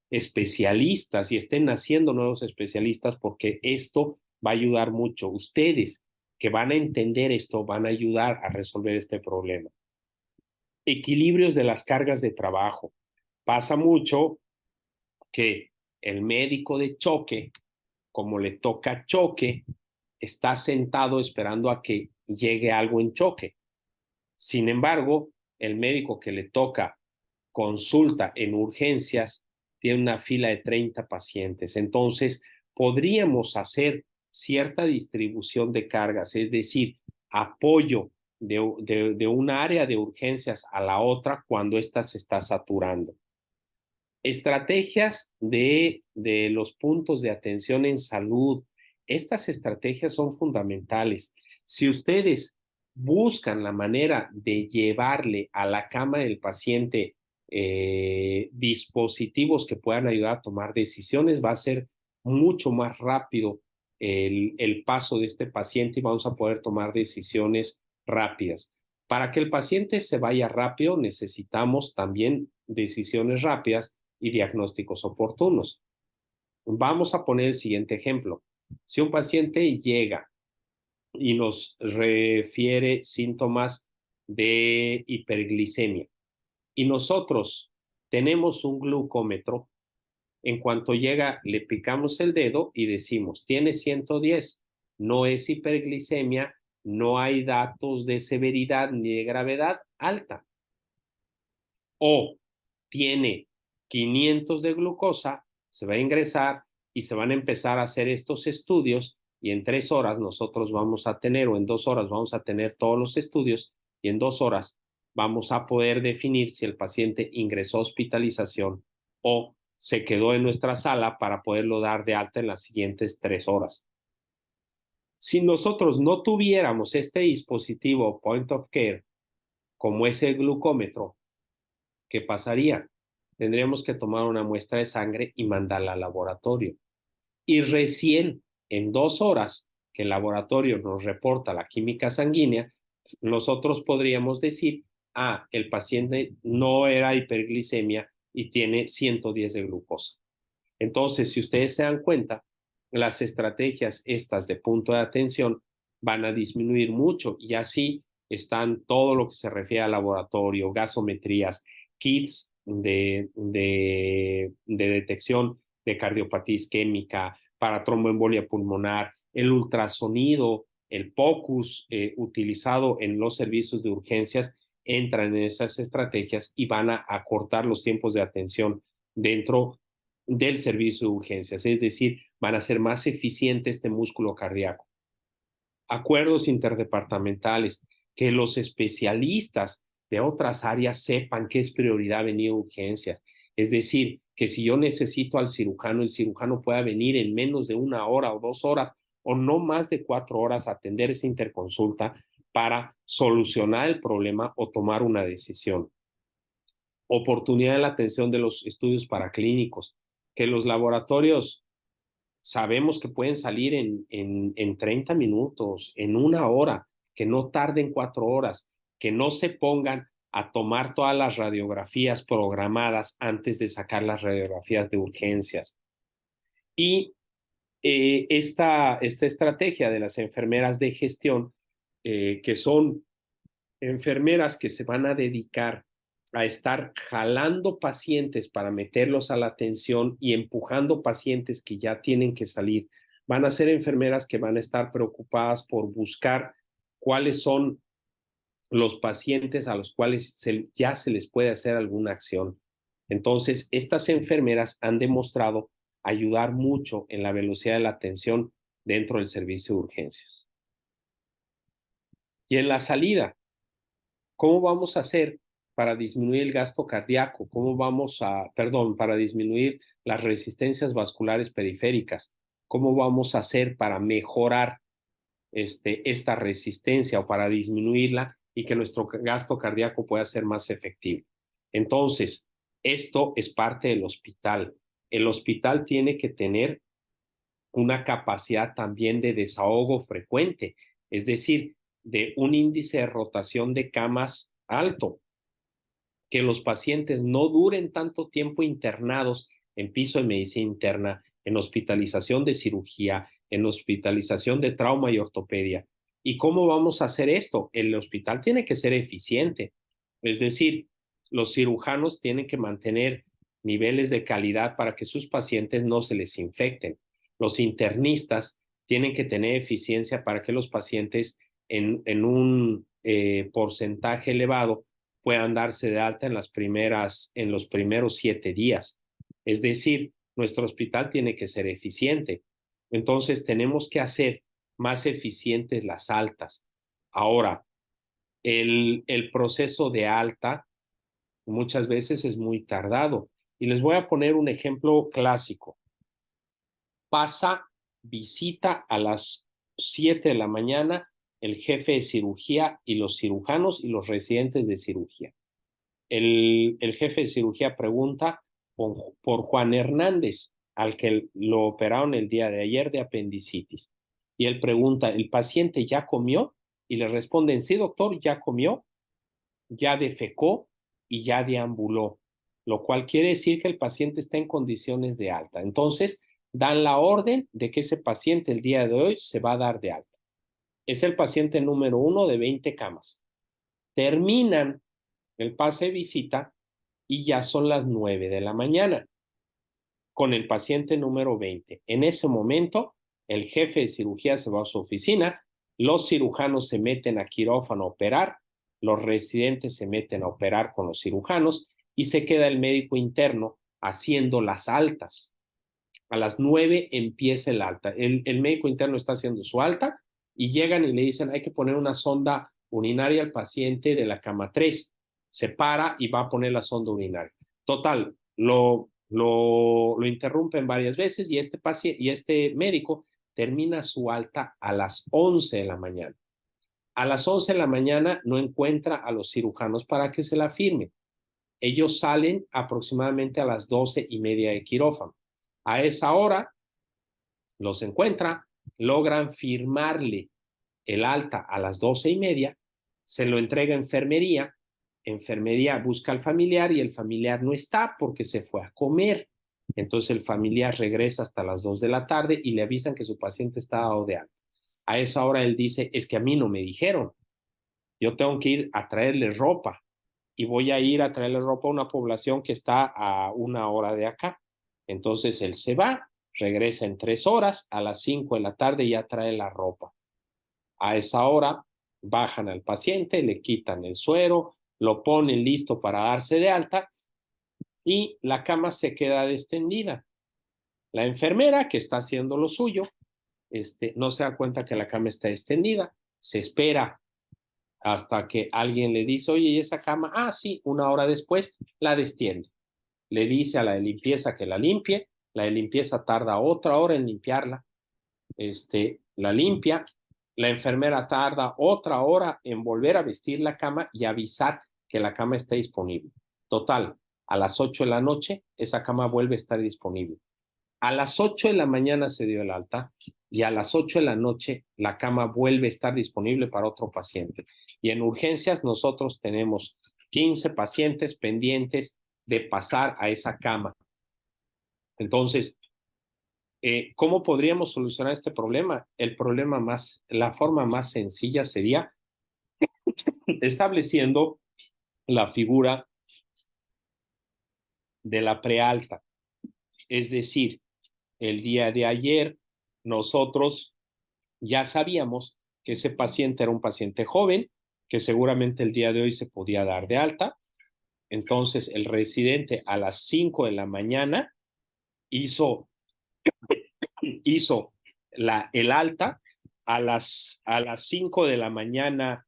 especialistas y estén naciendo nuevos especialistas, porque esto va a ayudar mucho. Ustedes que van a entender esto van a ayudar a resolver este problema. Equilibrios de las cargas de trabajo. Pasa mucho que el médico de choque, como le toca choque, está sentado esperando a que llegue algo en choque. Sin embargo, el médico que le toca consulta en urgencias tiene una fila de 30 pacientes. Entonces, podríamos hacer cierta distribución de cargas, es decir, apoyo de una área de urgencias a la otra cuando ésta se está saturando. Estrategias de los puntos de atención en salud. Estas estrategias son fundamentales. Si ustedes buscan la manera de llevarle a la cama del paciente dispositivos que puedan ayudar a tomar decisiones, va a ser mucho más rápido el paso de este paciente y vamos a poder tomar decisiones rápidas. Para que el paciente se vaya rápido, necesitamos también decisiones rápidas y diagnósticos oportunos. Vamos a poner el siguiente ejemplo. Si un paciente llega y nos refiere síntomas de hiperglicemia y nosotros tenemos un glucómetro, en cuanto llega le picamos el dedo y decimos, tiene 110, no es hiperglicemia, no hay datos de severidad ni de gravedad alta. O tiene 500 de glucosa, se va a ingresar y se van a empezar a hacer estos estudios y en 3 horas nosotros vamos a tener, o en 2 horas vamos a tener todos los estudios y en 2 horas vamos a poder definir si el paciente ingresó a hospitalización o se quedó en nuestra sala para poderlo dar de alta en las siguientes 3 horas. Si nosotros no tuviéramos este dispositivo point of care como es el glucómetro, ¿qué pasaría? Tendríamos que tomar una muestra de sangre y mandarla al laboratorio. Y recién en 2 horas que el laboratorio nos reporta la química sanguínea, nosotros podríamos decir, el paciente no era hiperglicemia y tiene 110 de glucosa. Entonces, si ustedes se dan cuenta, las estrategias estas de punto de atención van a disminuir mucho y así están todo lo que se refiere al laboratorio, gasometrías, kits de detección de cardiopatía isquémica, para tromboembolia pulmonar, el ultrasonido, el POCUS utilizado en los servicios de urgencias, entran en esas estrategias y van a acortar los tiempos de atención dentro del servicio de urgencias, es decir, van a ser más eficiente este músculo cardíaco. Acuerdos interdepartamentales, que los especialistas de otras áreas sepan que es prioridad venir a urgencias. Es decir, que si yo necesito al cirujano, el cirujano pueda venir en menos de 1 hora o 2 horas o no más de 4 horas a atender esa interconsulta para solucionar el problema o tomar una decisión. Oportunidad de la atención de los estudios paraclínicos, que los laboratorios sabemos que pueden salir en 30 minutos, en 1 hora, que no tarden 4 horas, que no se pongan a tomar todas las radiografías programadas antes de sacar las radiografías de urgencias. Y esta estrategia de las enfermeras de gestión, que son enfermeras que se van a dedicar a estar jalando pacientes para meterlos a la atención y empujando pacientes que ya tienen que salir, van a ser enfermeras que van a estar preocupadas por buscar cuáles son los pacientes a los cuales ya se les puede hacer alguna acción. Entonces, estas enfermeras han demostrado ayudar mucho en la velocidad de la atención dentro del servicio de urgencias. Y en la salida, ¿cómo vamos a hacer para disminuir el gasto cardíaco? Para disminuir las resistencias vasculares periféricas? ¿Cómo vamos a hacer para mejorar esta resistencia o para disminuirla y que nuestro gasto cardíaco pueda ser más efectivo? Entonces, esto es parte del hospital. El hospital tiene que tener una capacidad también de desahogo frecuente, es decir, de un índice de rotación de camas alto, que los pacientes no duren tanto tiempo internados en piso de medicina interna, en hospitalización de cirugía, en hospitalización de trauma y ortopedia. ¿Y cómo vamos a hacer esto? El hospital tiene que ser eficiente, es decir, los cirujanos tienen que mantener niveles de calidad para que sus pacientes no se les infecten. Los internistas tienen que tener eficiencia para que los pacientes en un porcentaje elevado puedan darse de alta en los primeros 7 días. Es decir, nuestro hospital tiene que ser eficiente. Entonces, tenemos que hacer más eficientes las altas. Ahora, el proceso de alta muchas veces es muy tardado. Y les voy a poner un ejemplo clásico. Pasa visita a las 7 de la mañana el jefe de cirugía y los cirujanos y los residentes de cirugía. El jefe de cirugía pregunta por Juan Hernández, al que lo operaron el día de ayer de apendicitis. Y él pregunta, ¿el paciente ya comió? Y le responden, sí, doctor, ya comió, ya defecó y ya deambuló, lo cual quiere decir que el paciente está en condiciones de alta. Entonces, dan la orden de que ese paciente el día de hoy se va a dar de alta. Es el paciente número 1 de 20 camas. Terminan el pase de visita y ya son las 9 de la mañana con el paciente número 20. En ese momento, el jefe de cirugía se va a su oficina, los cirujanos se meten a quirófano a operar, los residentes se meten a operar con los cirujanos y se queda el médico interno haciendo las altas. A las 9 empieza el alta. El médico interno está haciendo su alta y llegan y le dicen, hay que poner una sonda urinaria al paciente de la cama 3. Se para y va a poner la sonda urinaria. Total, lo interrumpen varias veces y este médico termina su alta a las 11 de la mañana. A las 11 de la mañana no encuentra a los cirujanos para que se la firmen. Ellos salen aproximadamente a las 12:30 de quirófano. A esa hora los encuentra, logran firmarle el alta a las 12:30, se lo entrega a enfermería, enfermería busca al familiar y el familiar no está porque se fue a comer. Entonces el familiar regresa hasta las 2 de la tarde y le avisan que su paciente está dado de alta. A esa hora él dice, es que a mí no me dijeron, yo tengo que ir a traerle ropa y voy a ir a traerle ropa a una población que está a 1 hora de acá. Entonces él se va, regresa en 3 horas, a las 5 de la tarde ya trae la ropa. A esa hora bajan al paciente, le quitan el suero, lo ponen listo para darse de alta y la cama se queda extendida. La enfermera que está haciendo lo suyo, no se da cuenta que la cama está extendida, se espera hasta que alguien le dice, oye, ¿y esa cama? Ah, sí, 1 hora después la destiende. Le dice a la de limpieza que la limpie, la de limpieza tarda otra hora en limpiarla, la limpia, la enfermera tarda otra hora en volver a vestir la cama y avisar que la cama está disponible. Total, a las 8 de la noche esa cama vuelve a estar disponible. A las 8 de la mañana se dio el alta y a las 8 de la noche la cama vuelve a estar disponible para otro paciente. Y en urgencias nosotros tenemos 15 pacientes pendientes de pasar a esa cama. Entonces, ¿cómo podríamos solucionar este problema? La forma más sencilla sería estableciendo la figura de la prealta. Es decir, el día de ayer nosotros ya sabíamos que ese paciente era un paciente joven, que seguramente el día de hoy se podía dar de alta. Entonces, el residente a las 5 de la mañana hizo el alta. A las 5 de la mañana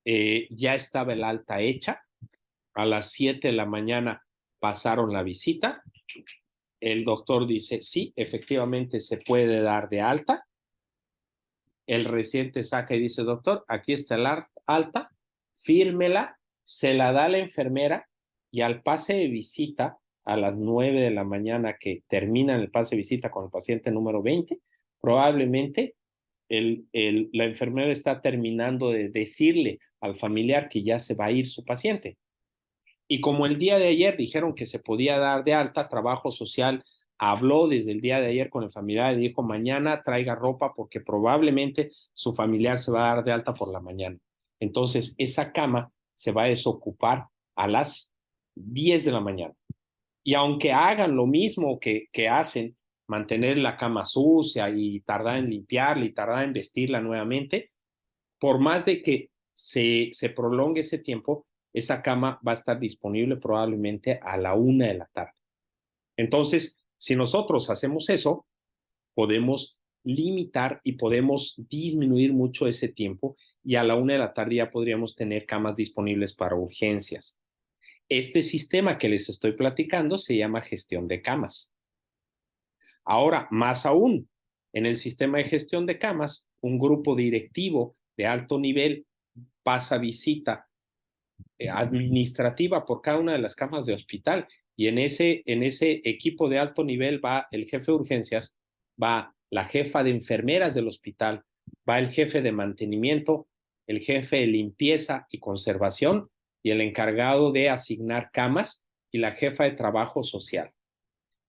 ya estaba el alta hecha. A las 7 de la mañana pasaron la visita. El doctor dice, sí, efectivamente se puede dar de alta. El residente saca y dice, doctor, aquí está el alta, fírmela, se la da a la enfermera y al pase de visita a las 9 de la mañana que termina el pase de visita con el paciente número 20, probablemente la enfermera está terminando de decirle al familiar que ya se va a ir su paciente. Y como el día de ayer dijeron que se podía dar de alta, trabajo social habló desde el día de ayer con el familiar y dijo, mañana traiga ropa porque probablemente su familiar se va a dar de alta por la mañana. Entonces, esa cama se va a desocupar a las 10 de la mañana. Y aunque hagan lo mismo que hacen, mantener la cama sucia y tardar en limpiarla y tardar en vestirla nuevamente, por más de que se prolongue ese tiempo, esa cama va a estar disponible probablemente a la 1 de la tarde. Entonces, si nosotros hacemos eso, podemos limitar y podemos disminuir mucho ese tiempo y a la 1 de la tarde ya podríamos tener camas disponibles para urgencias. Este sistema que les estoy platicando se llama gestión de camas. Ahora, más aún, en el sistema de gestión de camas, un grupo directivo de alto nivel pasa visita administrativa por cada una de las camas de hospital y en ese equipo de alto nivel va el jefe de urgencias, va la jefa de enfermeras del hospital, va el jefe de mantenimiento, el jefe de limpieza y conservación y el encargado de asignar camas y la jefa de trabajo social.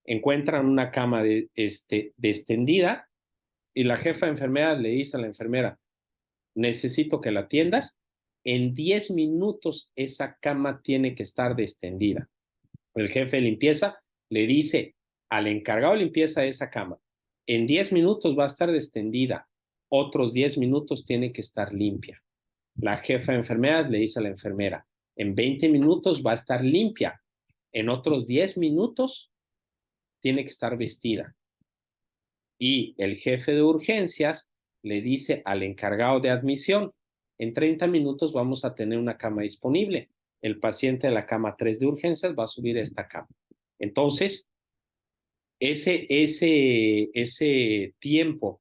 Encuentran una cama de extendida y la jefa de enfermeras le dice a la enfermera, necesito que la atiendas. En 10 minutos esa cama tiene que estar extendida. El jefe de limpieza le dice al encargado de limpieza de esa cama, en 10 minutos va a estar extendida, otros 10 minutos tiene que estar limpia. La jefa de enfermeras le dice a la enfermera, en 20 minutos va a estar limpia, en otros 10 minutos tiene que estar vestida. Y el jefe de urgencias le dice al encargado de admisión, en 30 minutos vamos a tener una cama disponible. El paciente de la cama 3 de urgencias va a subir a esta cama. Entonces, ese tiempo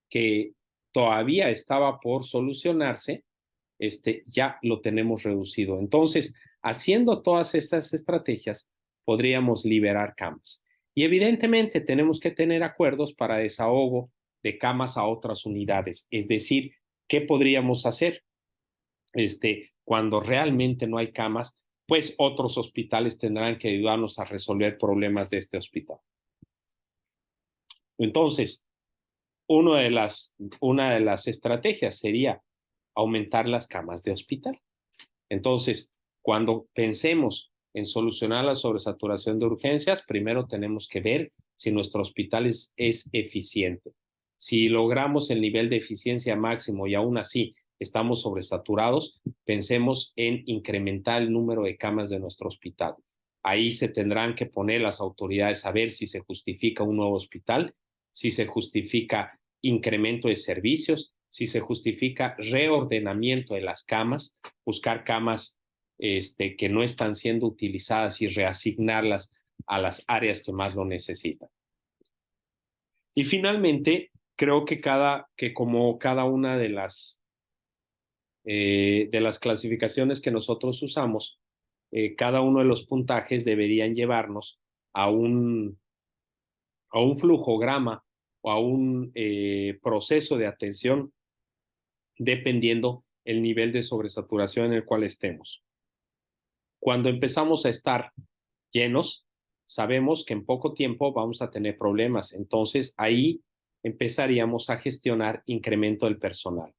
que todavía estaba por solucionarse, ya lo tenemos reducido. Entonces, haciendo todas estas estrategias, podríamos liberar camas. Y evidentemente tenemos que tener acuerdos para desahogo de camas a otras unidades. Es decir, ¿qué podríamos hacer? Cuando realmente no hay camas, pues otros hospitales tendrán que ayudarnos a resolver problemas de este hospital. Entonces, una de las estrategias sería aumentar las camas de hospital. Entonces, cuando pensemos en solucionar la sobresaturación de urgencias, primero tenemos que ver si nuestro hospital es eficiente. Si logramos el nivel de eficiencia máximo y aún así estamos sobresaturados, pensemos en incrementar el número de camas de nuestro hospital. Ahí se tendrán que poner las autoridades a ver si se justifica un nuevo hospital, si se justifica incremento de servicios, si se justifica reordenamiento de las camas, buscar camas que no están siendo utilizadas y reasignarlas a las áreas que más lo necesitan. Y finalmente, creo que como cada una de las clasificaciones que nosotros usamos, cada uno de los puntajes deberían llevarnos a a un flujograma o a un proceso de atención dependiendo el nivel de sobresaturación en el cual estemos. Cuando empezamos a estar llenos, sabemos que en poco tiempo vamos a tener problemas. Entonces, ahí empezaríamos a gestionar incremento del personal.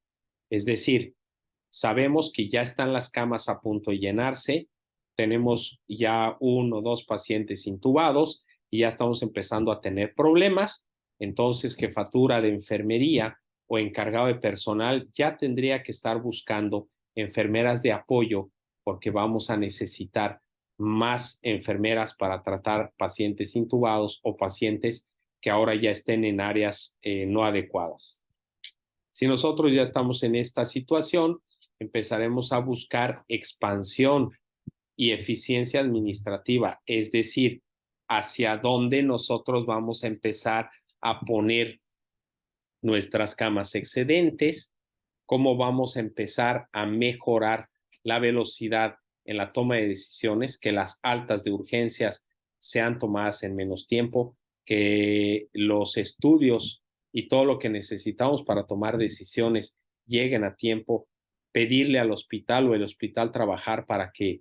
Es decir, sabemos que ya están las camas a punto de llenarse, tenemos ya 1 o 2 pacientes intubados y ya estamos empezando a tener problemas. Entonces, jefatura de enfermería o encargado de personal ya tendría que estar buscando enfermeras de apoyo porque vamos a necesitar más enfermeras para tratar pacientes intubados o pacientes que ahora ya estén en áreas no adecuadas. Si nosotros ya estamos en esta situación, empezaremos a buscar expansión y eficiencia administrativa, es decir, hacia dónde nosotros vamos a empezar a poner nuestras camas excedentes, cómo vamos a empezar a mejorar la velocidad en la toma de decisiones, que las altas de urgencias sean tomadas en menos tiempo, que los estudios y todo lo que necesitamos para tomar decisiones lleguen a tiempo, pedirle al hospital o el hospital trabajar para que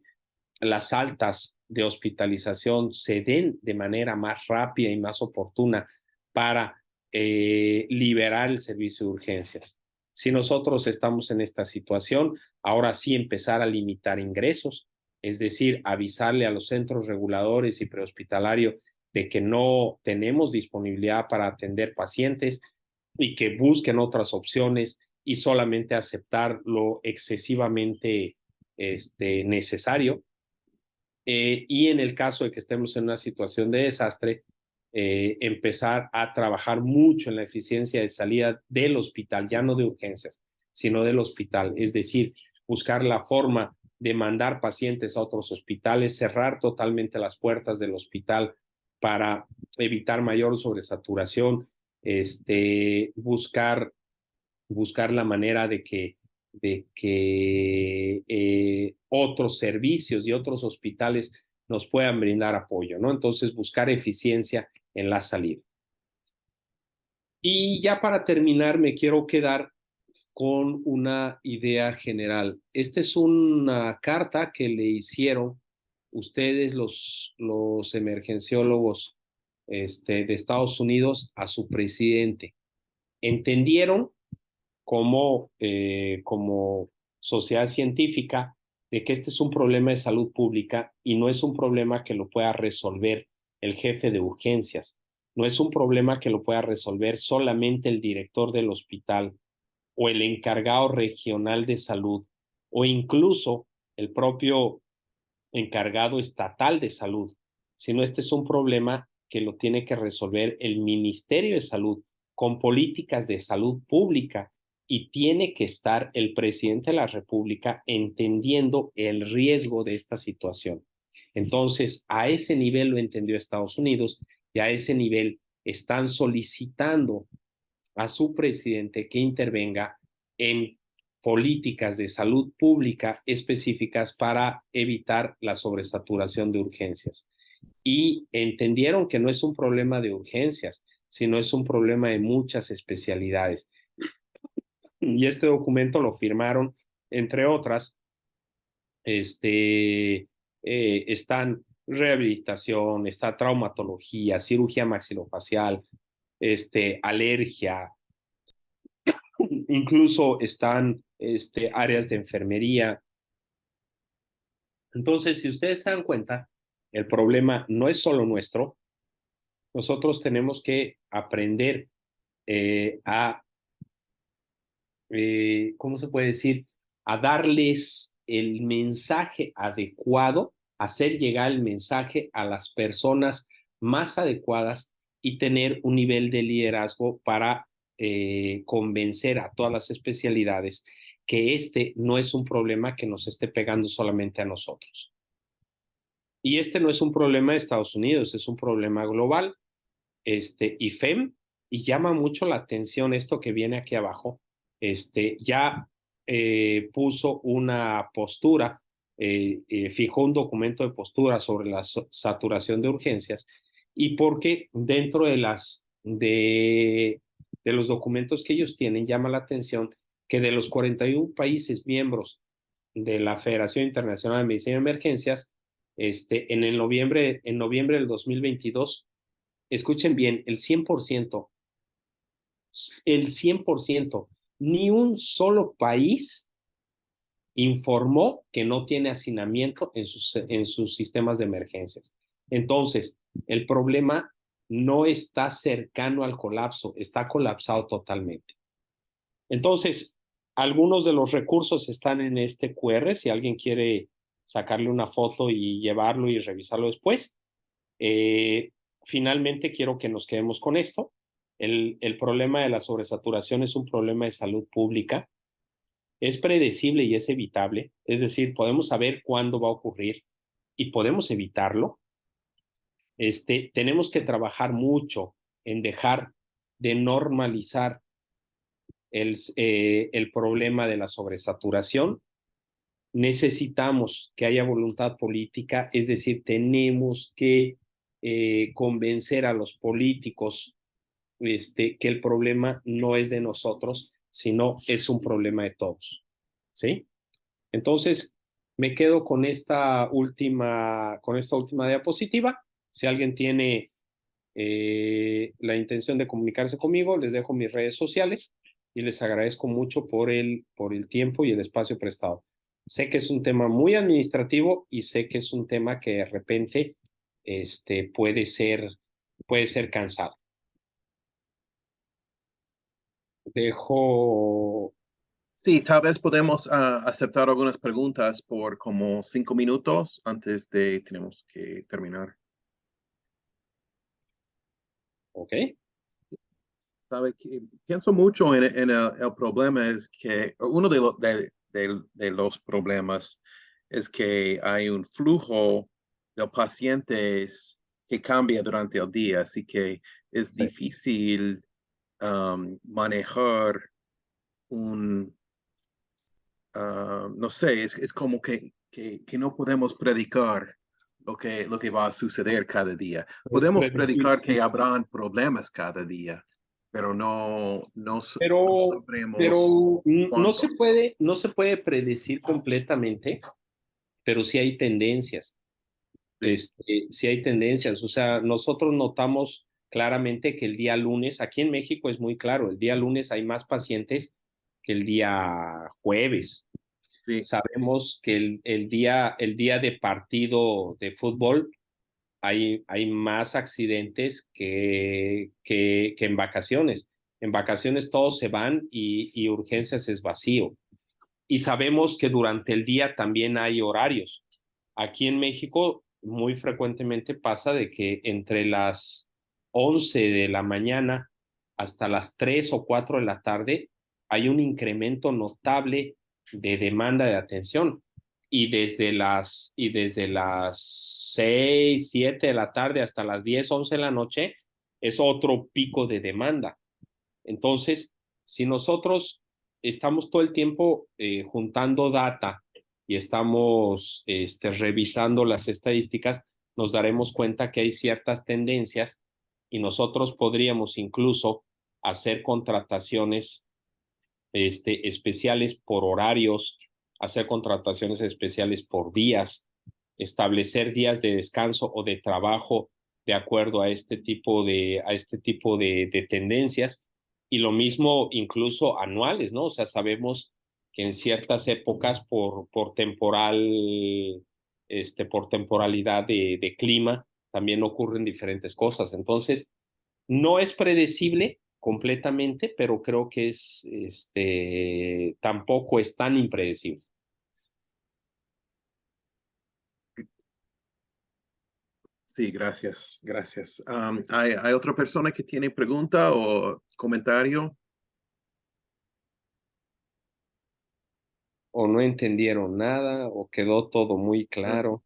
las altas de hospitalización se den de manera más rápida y más oportuna para liberar el servicio de urgencias. Si nosotros estamos en esta situación, ahora sí empezar a limitar ingresos, es decir, avisarle a los centros reguladores y prehospitalario de que no tenemos disponibilidad para atender pacientes y que busquen otras opciones y solamente aceptar lo excesivamente necesario. Y en el caso de que estemos en una situación de desastre, empezar a trabajar mucho en la eficiencia de salida del hospital, ya no de urgencias, sino del hospital. Es decir, buscar la forma de mandar pacientes a otros hospitales, cerrar totalmente las puertas del hospital para evitar mayor sobresaturación, buscar la manera de que otros servicios y otros hospitales nos puedan brindar apoyo, ¿no? Entonces, buscar eficiencia en la salida. Y ya para terminar, me quiero quedar con una idea general. Esta es una carta que le hicieron ustedes, los emergenciólogos de Estados Unidos, a su presidente. Entendieron como sociedad científica de que este es un problema de salud pública y no es un problema que lo pueda resolver el jefe de urgencias, no es un problema que lo pueda resolver solamente el director del hospital o el encargado regional de salud o incluso el propio encargado estatal de salud, sino este es un problema que lo tiene que resolver el Ministerio de Salud con políticas de salud pública y tiene que estar el presidente de la República entendiendo el riesgo de esta situación. Entonces, a ese nivel lo entendió Estados Unidos y a ese nivel están solicitando a su presidente que intervenga en políticas de salud pública específicas para evitar la sobresaturación de urgencias. Y entendieron que no es un problema de urgencias, sino es un problema de muchas especialidades. Y este documento lo firmaron, entre otras, están rehabilitación, está traumatología, cirugía maxilofacial, alergia, incluso están áreas de enfermería. Entonces, si ustedes se dan cuenta, el problema no es solo nuestro. Nosotros tenemos que aprender ¿cómo se puede decir? A darles el mensaje adecuado, hacer llegar el mensaje a las personas más adecuadas y tener un nivel de liderazgo para convencer a todas las especialidades que este no es un problema que nos esté pegando solamente a nosotros. Y este no es un problema de Estados Unidos, es un problema global. IFEM, y llama mucho la atención esto que viene aquí abajo, ya puso una postura, fijó un documento de postura sobre la saturación de urgencias y porque dentro de de los documentos que ellos tienen llama la atención que de los 41 países miembros de la Federación Internacional de Medicina de Emergencias, en noviembre del 2022, escuchen bien, el 100%, ni un solo país informó que no tiene hacinamiento en sus sistemas de emergencias. Entonces, el problema no está cercano al colapso, está colapsado totalmente. Entonces, algunos de los recursos están en este QR, si alguien quiere sacarle una foto y llevarlo y revisarlo después. Finalmente, quiero que nos quedemos con esto. El problema de la sobresaturación es un problema de salud pública. Es predecible y es evitable, es decir, podemos saber cuándo va a ocurrir y podemos evitarlo. Tenemos que trabajar mucho en dejar de normalizar el problema de la sobresaturación. Necesitamos que haya voluntad política, es decir, tenemos que convencer a los políticos que el problema no es de nosotros, sino es un problema de todos, ¿sí? Entonces, me quedo con esta última diapositiva. Si alguien tiene la intención de comunicarse conmigo, les dejo mis redes sociales y les agradezco mucho por el tiempo y el espacio prestado. Sé que es un tema muy administrativo y sé que es un tema que de repente puede ser cansado. Dejo. Sí, tal vez podemos aceptar algunas preguntas por como 5 minutos antes de tenemos que terminar. Ok. Sabe que pienso mucho en el problema es que uno de los problemas es que hay un flujo de pacientes que cambia durante el día, así que es Sí. difícil manejar no sé, es como que no podemos predicar lo que va a suceder cada día. Podemos Predecir, predicar que sí. habrán problemas cada día, pero no Pero sabremos cuántos. no se puede predecir completamente, pero sí hay tendencias. Sí, Sí hay tendencias. O sea, nosotros notamos claramente que el día lunes, aquí en México es muy claro, el día lunes hay más pacientes que el día jueves. sí, Sabemos que el día de partido de fútbol hay más accidentes que en vacaciones. En vacaciones todos se van y urgencias es vacío. Y sabemos que durante el día también hay horarios. Aquí en México muy frecuentemente pasa de que entre las 11 de la mañana hasta las 3 o 4 de la tarde hay un incremento notable de demanda de atención. Y desde las 6, 7 de la tarde hasta las 10, 11 de la noche es otro pico de demanda. Entonces, si nosotros estamos todo el tiempo juntando data y estamos revisando las estadísticas, nos daremos cuenta que hay ciertas tendencias y nosotros podríamos incluso hacer contrataciones especiales por horarios, hacer contrataciones especiales por días, establecer días de descanso o de trabajo de acuerdo a este tipo de tendencias y lo mismo incluso anuales, ¿no? O sea, sabemos que en ciertas épocas por temporalidad de clima también ocurren diferentes cosas. Entonces, no es predecible completamente, pero creo que tampoco es tan impredecible. sí, gracias, gracias. ¿Hay otra persona que tiene pregunta o comentario? O no entendieron nada, o quedó todo muy claro.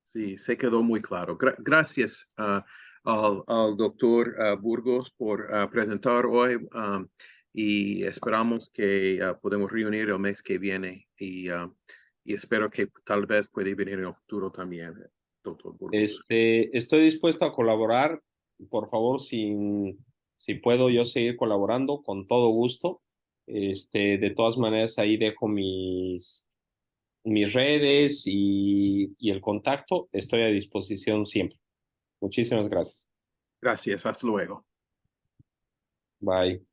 Sí, se quedó muy claro. Gracias al doctor Burgos por presentar hoy y esperamos que podamos reunir el mes que viene y espero que tal vez pueda venir en el futuro también. doctor Burgos. Estoy dispuesto a colaborar. Por favor, si puedo yo seguir colaborando, con todo gusto. De todas maneras, ahí dejo mis redes y el contacto. Estoy a disposición siempre. Muchísimas gracias. Gracias, hasta luego. Bye.